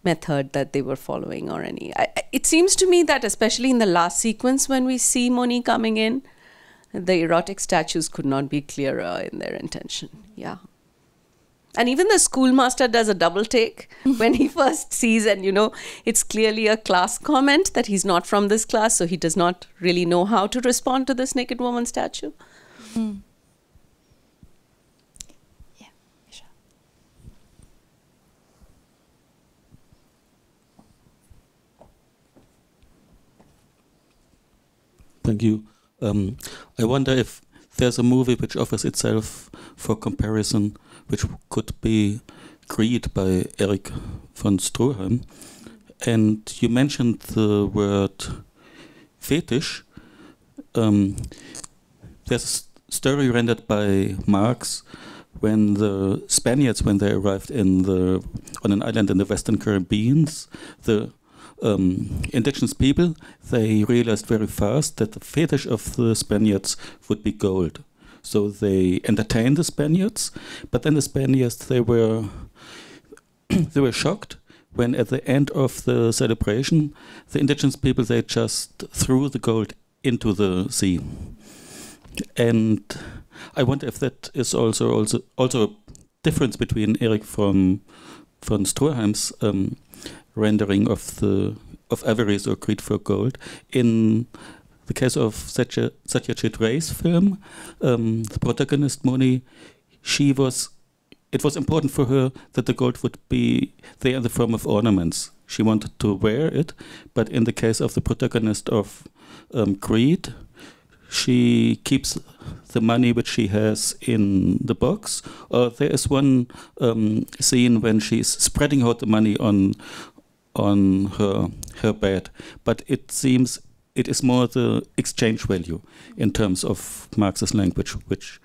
method that they were following or any. It seems to me that especially in the last sequence when we see Moni coming in, the erotic statues could not be clearer in their intention. Yeah. And even the schoolmaster does a double take when he first sees, and it's clearly a class comment that he's not from this class, so he does not really know how to respond to this naked woman statue. Yeah, sure. Thank you. I wonder if there's a movie which offers itself for comparison, which could be Greed by Erich von Stroheim, and you mentioned the word fetish. There's a story rendered by Marx when the Spaniards, when they arrived on an island in the Western Caribbean, the indigenous people, they realized very fast that the fetish of the Spaniards would be gold. So they entertained the Spaniards, but then the Spaniards, they were shocked when at the end of the celebration, the indigenous people, they just threw the gold into the sea. And I wonder if that is also a difference between Erich von Stroheim's rendering of avarice or greed for gold. In the case of Satyajit Ray's film, the protagonist Moni, it was important for her that the gold would be there in the form of ornaments. She wanted to wear it, but in the case of the protagonist of Greed, she keeps the money which she has in the box. There is one scene when she's spreading out the money on her bed, but it seems it is more the exchange value in terms of Marx's language, which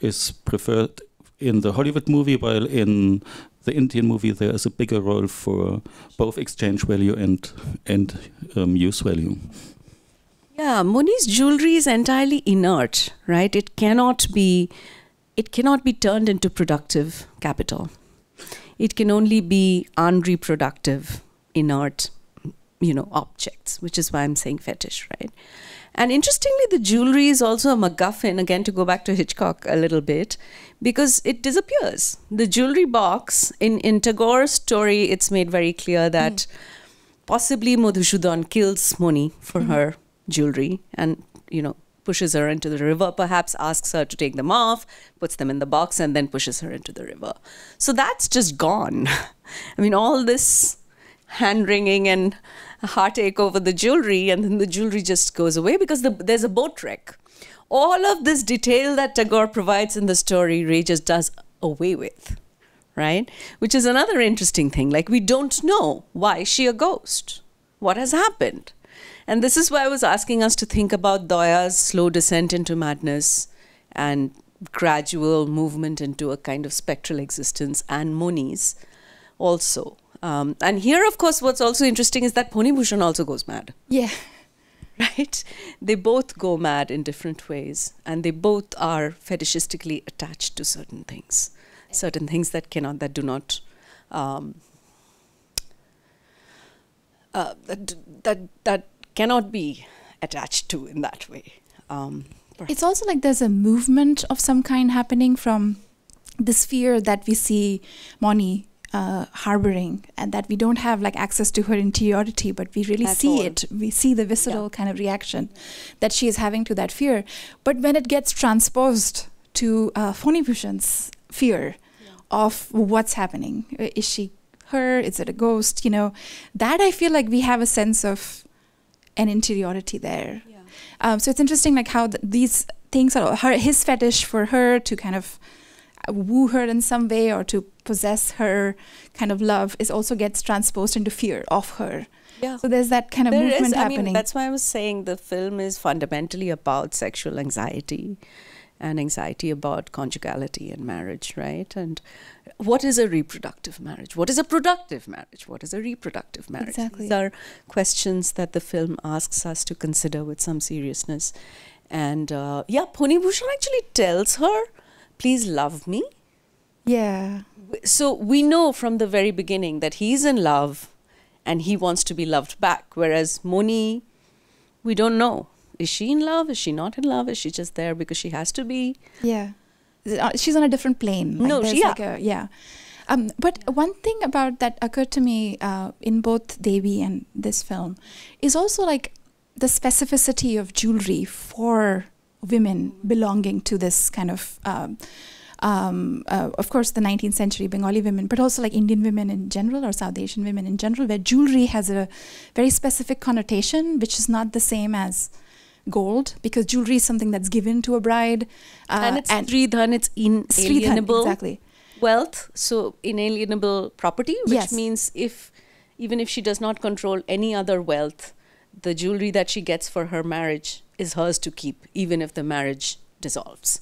is preferred in the Hollywood movie, while in the Indian movie there is a bigger role for both exchange value and use value. Yeah, Moni's jewelry is entirely inert, right? It cannot be turned into productive capital. It can only be unreproductive, inert, objects, which is why I'm saying fetish, right? And interestingly, the jewelry is also a MacGuffin, again, to go back to Hitchcock a little bit, because it disappears. The jewelry box, in Tagore's story, it's made very clear that possibly Madhusudhan kills Moni for her jewelry and, pushes her into the river, perhaps asks her to take them off, puts them in the box, and then pushes her into the river. So that's just gone. I mean, all this hand-wringing and heartache over the jewelry, and then the jewelry just goes away because there's a boat wreck. All of this detail that Tagore provides in the story, Ray just does away with, right? Which is another interesting thing. Like, we don't know, why is she a ghost? What has happened? And this is why I was asking us to think about Doya's slow descent into madness and gradual movement into a kind of spectral existence, and Moni's also. And here, of course, what's also interesting is that Poni Bhushan also goes mad. Yeah. Right? They both go mad in different ways, and they both are fetishistically attached to certain things that do not that cannot be attached to in that way. It's also like there's a movement of some kind happening from this fear that we see Moni harboring, and that we don't have like access to her interiority, but we really see it. We see the visceral kind of reaction that she is having to that fear. But when it gets transposed to Poni Bhushan's fear of what's happening, is she her? Is it a ghost? That I feel like we have a sense of an interiority there. So it's interesting, like how these things are his fetish for her to kind of woo her in some way or to possess her kind of love also gets transposed into fear of her. Yeah. So there's that kind of movement happening. I mean, that's why I was saying the film is fundamentally about sexual anxiety and anxiety about conjugality and marriage, right? And what is a reproductive marriage? What is a productive marriage? What is a reproductive marriage? Exactly. These are questions that the film asks us to consider with some seriousness. And Poni Bhushan actually tells her, please love me. Yeah. So we know from the very beginning that he's in love and he wants to be loved back. Whereas Moni, we don't know. Is she in love? Is she not in love? Is she just there because she has to be? Yeah. She's on a different plane. But one thing about that occurred to me in both DEVI and this film is also like the specificity of jewelry for women belonging to this kind of course, the 19th century Bengali women, but also like Indian women in general or South Asian women in general, where jewelry has a very specific connotation, which is not the same as gold, because jewelry is something that's given to a bride. And it's Sridhan, it's inalienable. Exactly. Wealth, so inalienable property, which Yes. means even if she does not control any other wealth, the jewelry that she gets for her marriage is hers to keep, even if the marriage dissolves.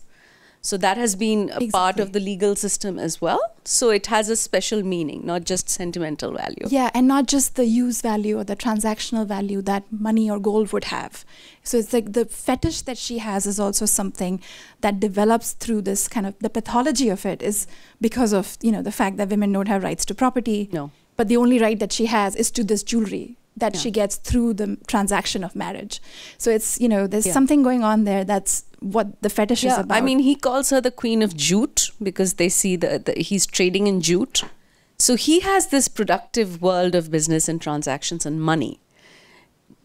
So that has been a part Exactly. of the legal system as well. So it has a special meaning, not just sentimental value. Yeah, and not just the use value or the transactional value that money or gold would have. So it's like the fetish that she has is also something that develops through this kind of, the pathology of it is because of, the fact that women don't have rights to property. No. But the only right that she has is to this jewelry that Yeah. she gets through the transaction of marriage. So it's, there's Yeah. something going on there that's what the fetish is about. I mean, he calls her the queen of jute because they see he's trading in jute. So he has this productive world of business and transactions and money.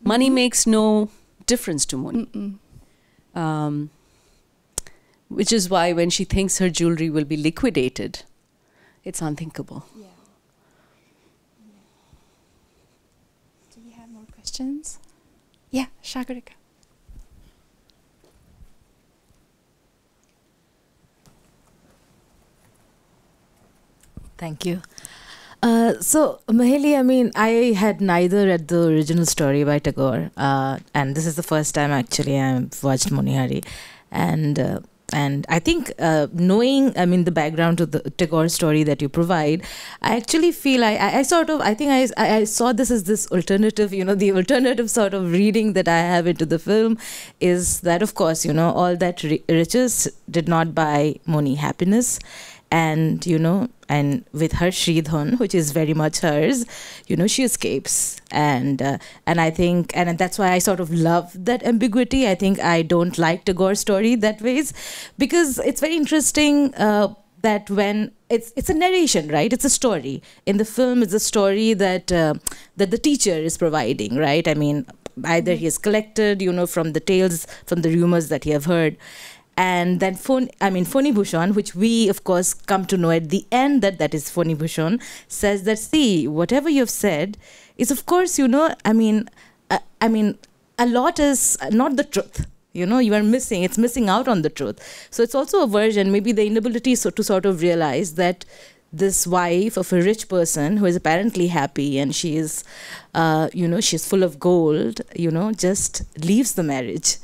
Money makes no difference to Moni. Which is why when she thinks her jewelry will be liquidated, it's unthinkable. Yeah. Do we have more questions? Yeah, Shagarika. Thank you. So, Meheli, I mean, I had neither read the original story by Tagore, and this is the first time actually I've watched MONIHARA, and I think knowing, the background to the Tagore story that you provide, I actually feel I saw this as this alternative, the alternative sort of reading that I have into the film is that, of course, all that riches did not buy Moni happiness. And, and with her Shridhan, which is very much hers, she escapes. And I think, and that's why I sort of love that ambiguity. I think I don't like Tagore's story that ways, because it's very interesting that when it's a narration, right? It's a story. In the film, it's a story that the teacher is providing, right? I mean, either he has collected, from the tales, from the rumors that he have heard. And then Phoni Bhushan, which we, of course, come to know at the end that is Phoni Bhushan, says that, see, whatever you've said is, of course, a lot is not the truth. You are missing, it's missing out on the truth. So it's also a version, maybe the inability to sort of realize that this wife of a rich person who is apparently happy and she is, she's full of gold, just leaves the marriage.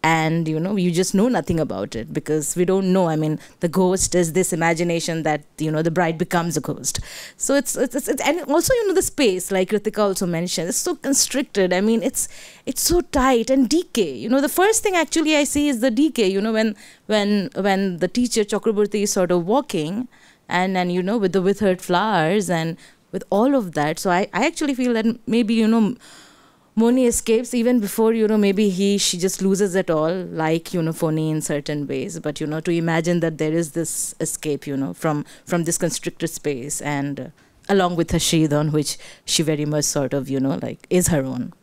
And, you just know nothing about it because we don't know. I mean, the ghost is this imagination that, the bride becomes a ghost. So it's and also, the space, like Ritika also mentioned, it's so constricted. I mean, it's so tight and decay. The first thing actually I see is the decay, when the teacher Chakraborty is sort of walking and with the withered flowers and with all of that. So I actually feel that maybe, Moni escapes even before, maybe she just loses it all, like, Phoni in certain ways. But, to imagine that there is this escape, from this constricted space and along with her Shridhan, which she very much sort of, is her own.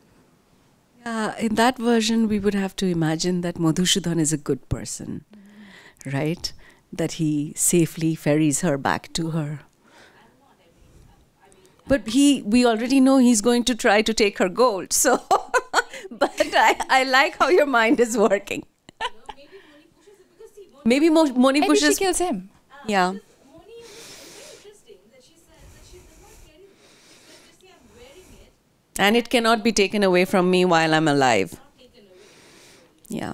Yeah, in that version, we would have to imagine that Madhusudhan is a good person, right? That he safely ferries her back to her. But we already know he's going to try to take her gold. So, but I like how your mind is working. Maybe Moni pushes. Maybe she kills him. Yeah. And it cannot be taken away from me while I'm alive. Yeah.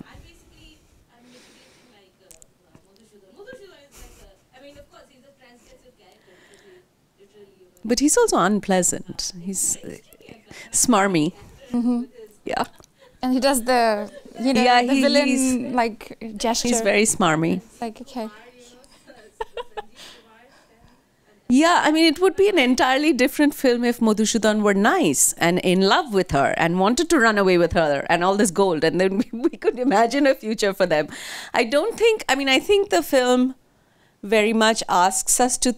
But he's also unpleasant. He's smarmy. Mm-hmm. Yeah. And he does the, the villain like gesture. He's very smarmy. Like, okay. Yeah, I mean, it would be an entirely different film if Madhusudhan were nice and in love with her and wanted to run away with her and all this gold. And then we could imagine a future for them. I think the film very much asks us to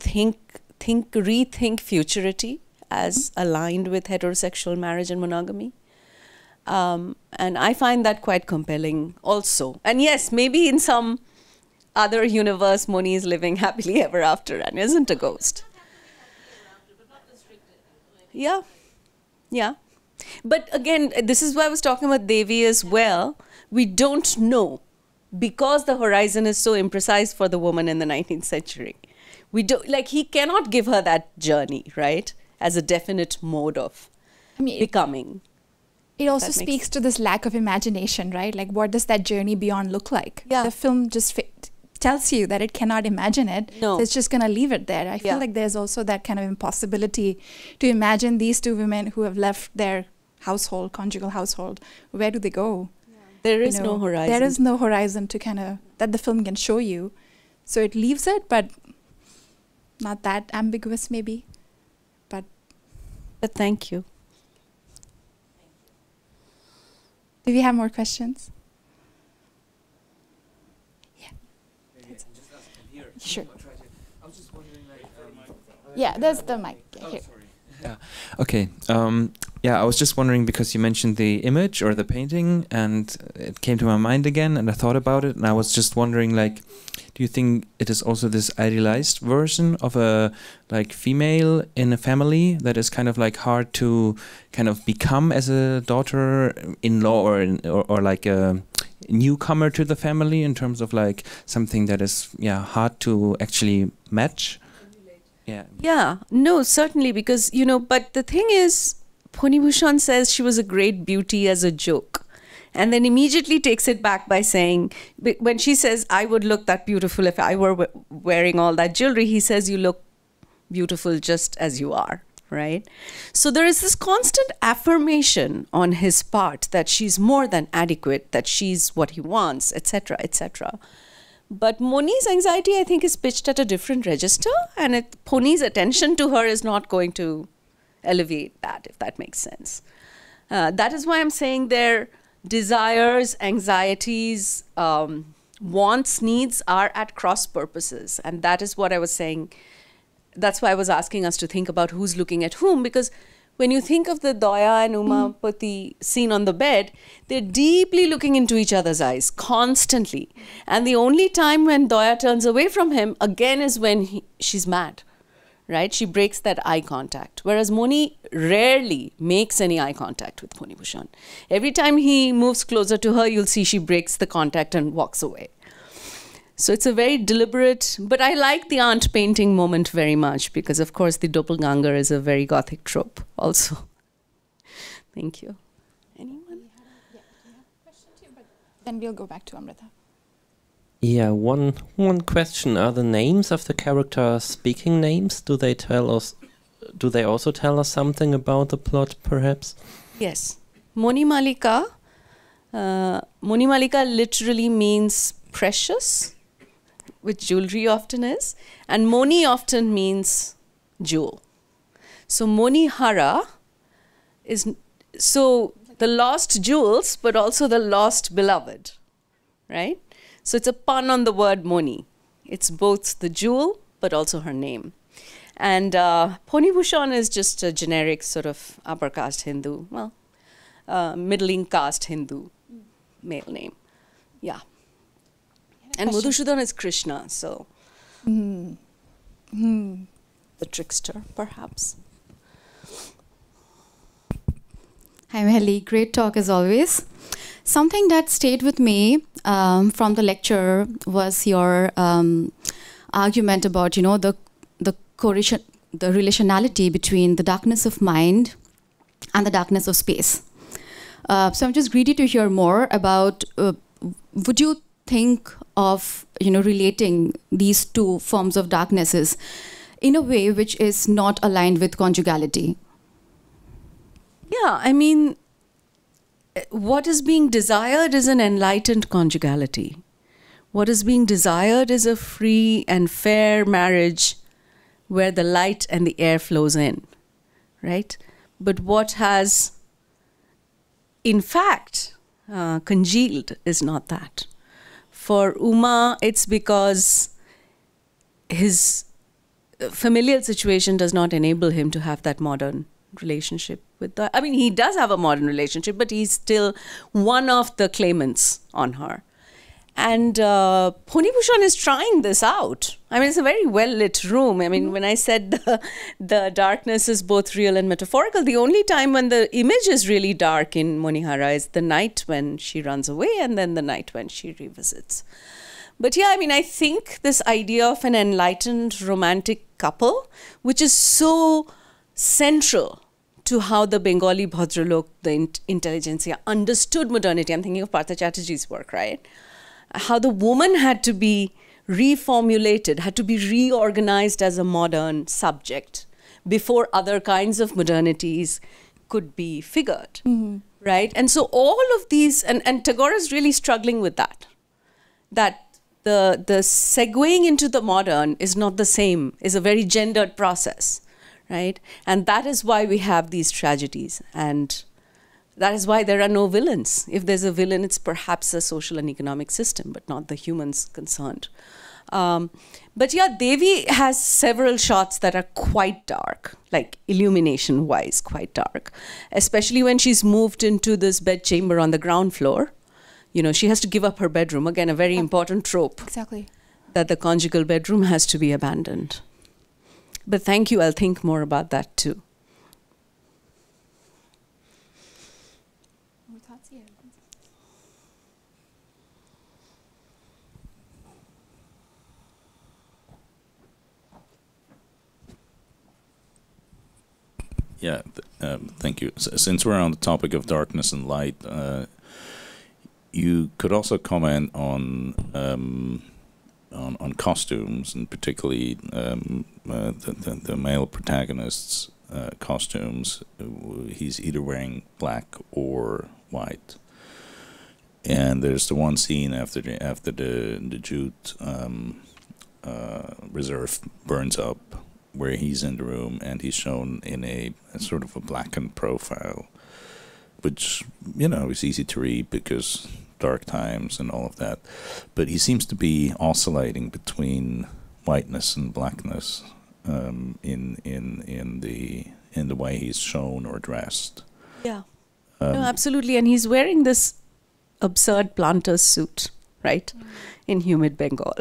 rethink futurity as aligned with heterosexual marriage and monogamy. And I find that quite compelling also. And yes, maybe in some other universe, Moni is living happily ever after and isn't a ghost. Yeah. Yeah. But again, this is why I was talking about DEVI as well. We don't know because the horizon is so imprecise for the woman in the 19th century. We don't, like, he cannot give her that journey, right? As a definite mode of becoming. It also speaks to this lack of imagination, right? Like, what does that journey beyond look like? Yeah. The film just tells you that it cannot imagine it. No. So it's just going to leave it there. I feel like there's also that kind of impossibility to imagine these two women who have left their household, conjugal household. Where do they go? There is no horizon. There is no horizon to kind of, that the film can show you. So it leaves it, but not that ambiguous maybe. But thank you. Do we have more questions? Yeah. Sure. Yeah, there's the mic. Here. Yeah. Okay. Yeah, I was just wondering because you mentioned the image or the painting, and it came to my mind again, and I thought about it, and I was just wondering, like, do you think it is also this idealized version of a like female in a family that is kind of like hard to kind of become as a daughter-in-law or like a newcomer to the family in terms of like something that is hard to actually match? Yeah, no, certainly, because, you know, but the thing is, Poni Bhushan says she was a great beauty as a joke, and then immediately takes it back by saying, when she says, I would look that beautiful if I were wearing all that jewelry, he says, you look beautiful just as you are, right? So there is this constant affirmation on his part that she's more than adequate, that she's what he wants, etc., etc. But Moni's anxiety, I think, is pitched at a different register, and Poni's attention to her is not going to alleviate that, if that makes sense. That is why I'm saying their desires, anxieties, wants, needs are at cross purposes. And that is what I was saying. That's why I was asking us to think about who's looking at whom, because when you think of the Daya and Umapati scene on the bed, they're deeply looking into each other's eyes, constantly. And the only time when Daya turns away from him, again, is when she's mad, right? She breaks that eye contact. Whereas Moni rarely makes any eye contact with Poni Bhushan. Every time he moves closer to her, you'll see she breaks the contact and walks away. So it's a very deliberate, but I like the aunt painting moment very much because, of course, the doppelganger is a very Gothic trope also. Thank you. Anyone? Yeah, do you have a question too? But then we'll go back to Amrita. Yeah, one question. Are the names of the characters speaking names? Do they tell us? Do they also tell us something about the plot, perhaps? Yes. Moni Malika literally means precious, which jewelry often is, and Moni often means jewel. So MONIHARA is so the lost jewels, but also the lost beloved, right? So it's a pun on the word Moni. It's both the jewel, but also her name. And Poni Bhushan is just a generic sort of upper caste Hindu, well, middling caste Hindu male name. Yeah. And Madhusudhan is Krishna, so the trickster, perhaps. Hi, Meheli. Great talk as always. Something that stayed with me from the lecture was your argument about, you know, the relationality between the darkness of mind and the darkness of space. So I'm just greedy to hear more about. Would you think of, you know, relating these two forms of darknesses in a way which is not aligned with conjugality? Yeah, I mean, what is being desired is an enlightened conjugality. What is being desired is a free and fair marriage where the light and the air flows in, right? But what has, in fact, congealed is not that. For Uma, it's because his familial situation does not enable him to have that modern relationship with the. I mean, he does have a modern relationship, but he's still one of the claimants on her. And Poni Bhushan is trying this out. I mean, it's a very well-lit room. I mean, when I said the darkness is both real and metaphorical, the only time when the image is really dark in MONIHARA is the night when she runs away and then the night when she revisits. But yeah, I mean, I think this idea of an enlightened romantic couple, which is so central to how the Bengali Bhadralok, the intelligentsia, understood modernity. I'm thinking of Partha Chatterjee's work, right? How the woman had to be reformulated, had to be reorganized as a modern subject before other kinds of modernities could be figured, right? And so all of these, and Tagore is really struggling with that the segueing into the modern is not the same, is a very gendered process, right? And that is why we have these tragedies, and that is why there are no villains. If there's a villain, it's perhaps a social and economic system, but not the humans concerned. But yeah, Devi has several shots that are quite dark, like illumination-wise quite dark, especially when she's moved into this bedchamber on the ground floor. You know, she has to give up her bedroom. Again, a very important trope. Exactly. That the conjugal bedroom has to be abandoned. But thank you, I'll think more about that too. Yeah, thank you. Since we're on the topic of darkness and light, you could also comment on costumes, and particularly the male protagonist's costumes. He's either wearing black or white, and there's the one scene after the jute reserve burns up, where he's in the room and he's shown in a sort of a blackened profile, which, you know, is easy to read because dark times and all of that. But he seems to be oscillating between whiteness and blackness in the way he's shown or dressed. Yeah, no, absolutely. And he's wearing this absurd planter's suit, right? In humid Bengal.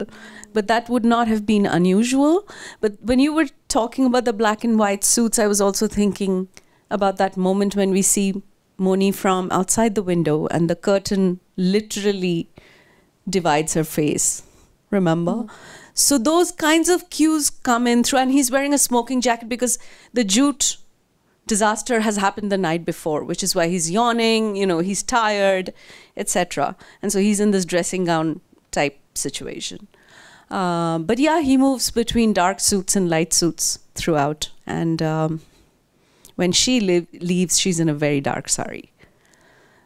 But that would not have been unusual. But when you were talking about the black and white suits, I was also thinking about that moment when we see Moni from outside the window and the curtain literally divides her face. Remember? So those kinds of cues come in through, and he's wearing a smoking jacket because the jute disaster has happened the night before, which is why he's yawning, you know, he's tired, etc. And so he's in this dressing gown type situation. But yeah, he moves between dark suits and light suits throughout. And when she leaves, she's in a very dark sari,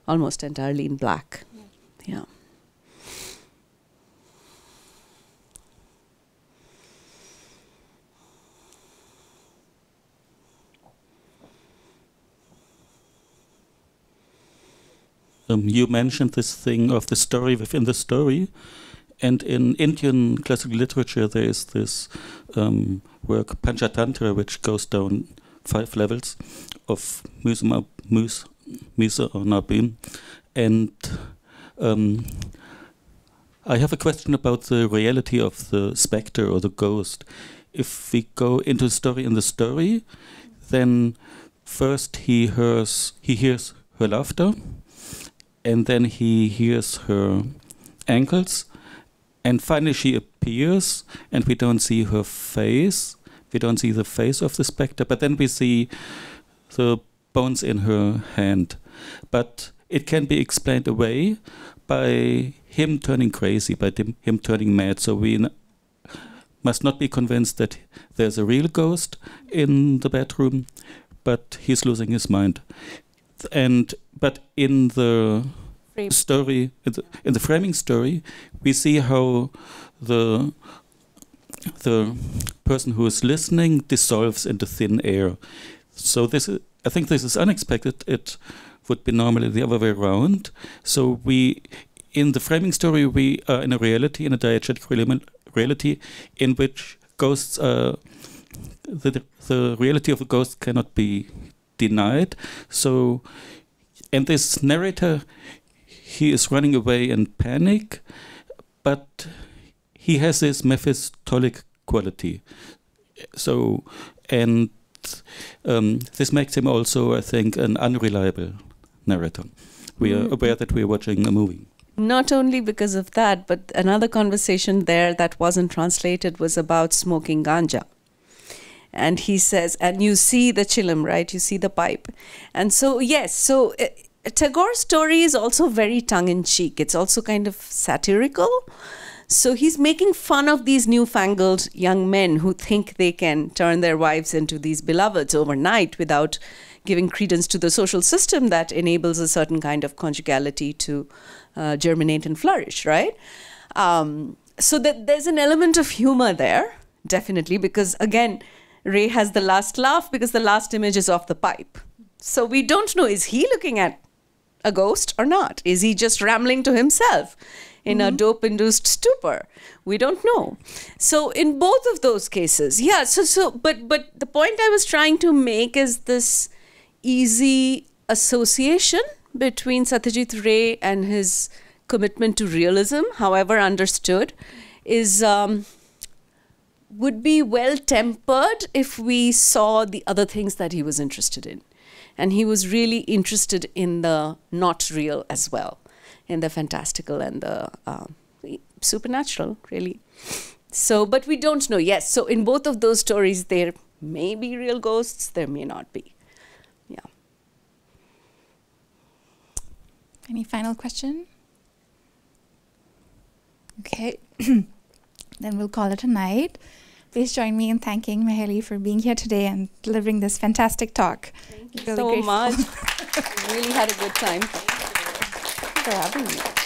almost entirely in black. Yeah. You mentioned this thing of the story within the story. And in Indian classical literature, there is this work, Panchatantra, which goes down 5 levels of Musa or Nabin. And I have a question about the reality of the spectre or the ghost. If we go into the story in the story, then first he hears her laughter, and then he hears her ankles, and finally she appears, and we don't see her face. We don't see the face of the spectre, but then we see the bones in her hand. But it can be explained away by him turning crazy, by him turning mad. So we must not be convinced that there's a real ghost in the bedroom, but he's losing his mind. But in the story, in the framing story, we see how the person who is listening dissolves into thin air. So I think this is unexpected. It would be normally the other way around. So in the framing story, we are in a reality, in a diegetic reality, in which ghosts are the reality of the ghost cannot be denied. So, and this narrator, he is running away in panic, but he has this Mephistolic quality. So, and this makes him also, I think, an unreliable narrator. We are aware that we are watching a movie. not only because of that, but another conversation there that wasn't translated was about smoking ganja. And he says, and you see the chillum, right? You see the pipe. And so, yes, so Tagore's story is also very tongue-in-cheek. It's also kind of satirical. So he's making fun of these newfangled young men who think they can turn their wives into these beloveds overnight without giving credence to the social system that enables a certain kind of conjugality to germinate and flourish, right? So that there's an element of humor there, definitely, because again, Ray has the last laugh because the last image is of the pipe. So we don't know, is he looking at a ghost or not? Is he just rambling to himself in a dope-induced stupor? We don't know. So in both of those cases, yeah, but the point I was trying to make is this easy association between Satyajit Ray and his commitment to realism, however understood, is would be well tempered if we saw the other things that he was interested in. And he was really interested in the not real as well, in the fantastical and the supernatural, really. So, but we don't know. Yes, so in both of those stories, there may be real ghosts, there may not be. Yeah. Any final question? Okay. Then we'll call it a night. Please join me in thanking Meheli for being here today and delivering this fantastic talk. Thank you so much. I really had a good time. Thank you for having me.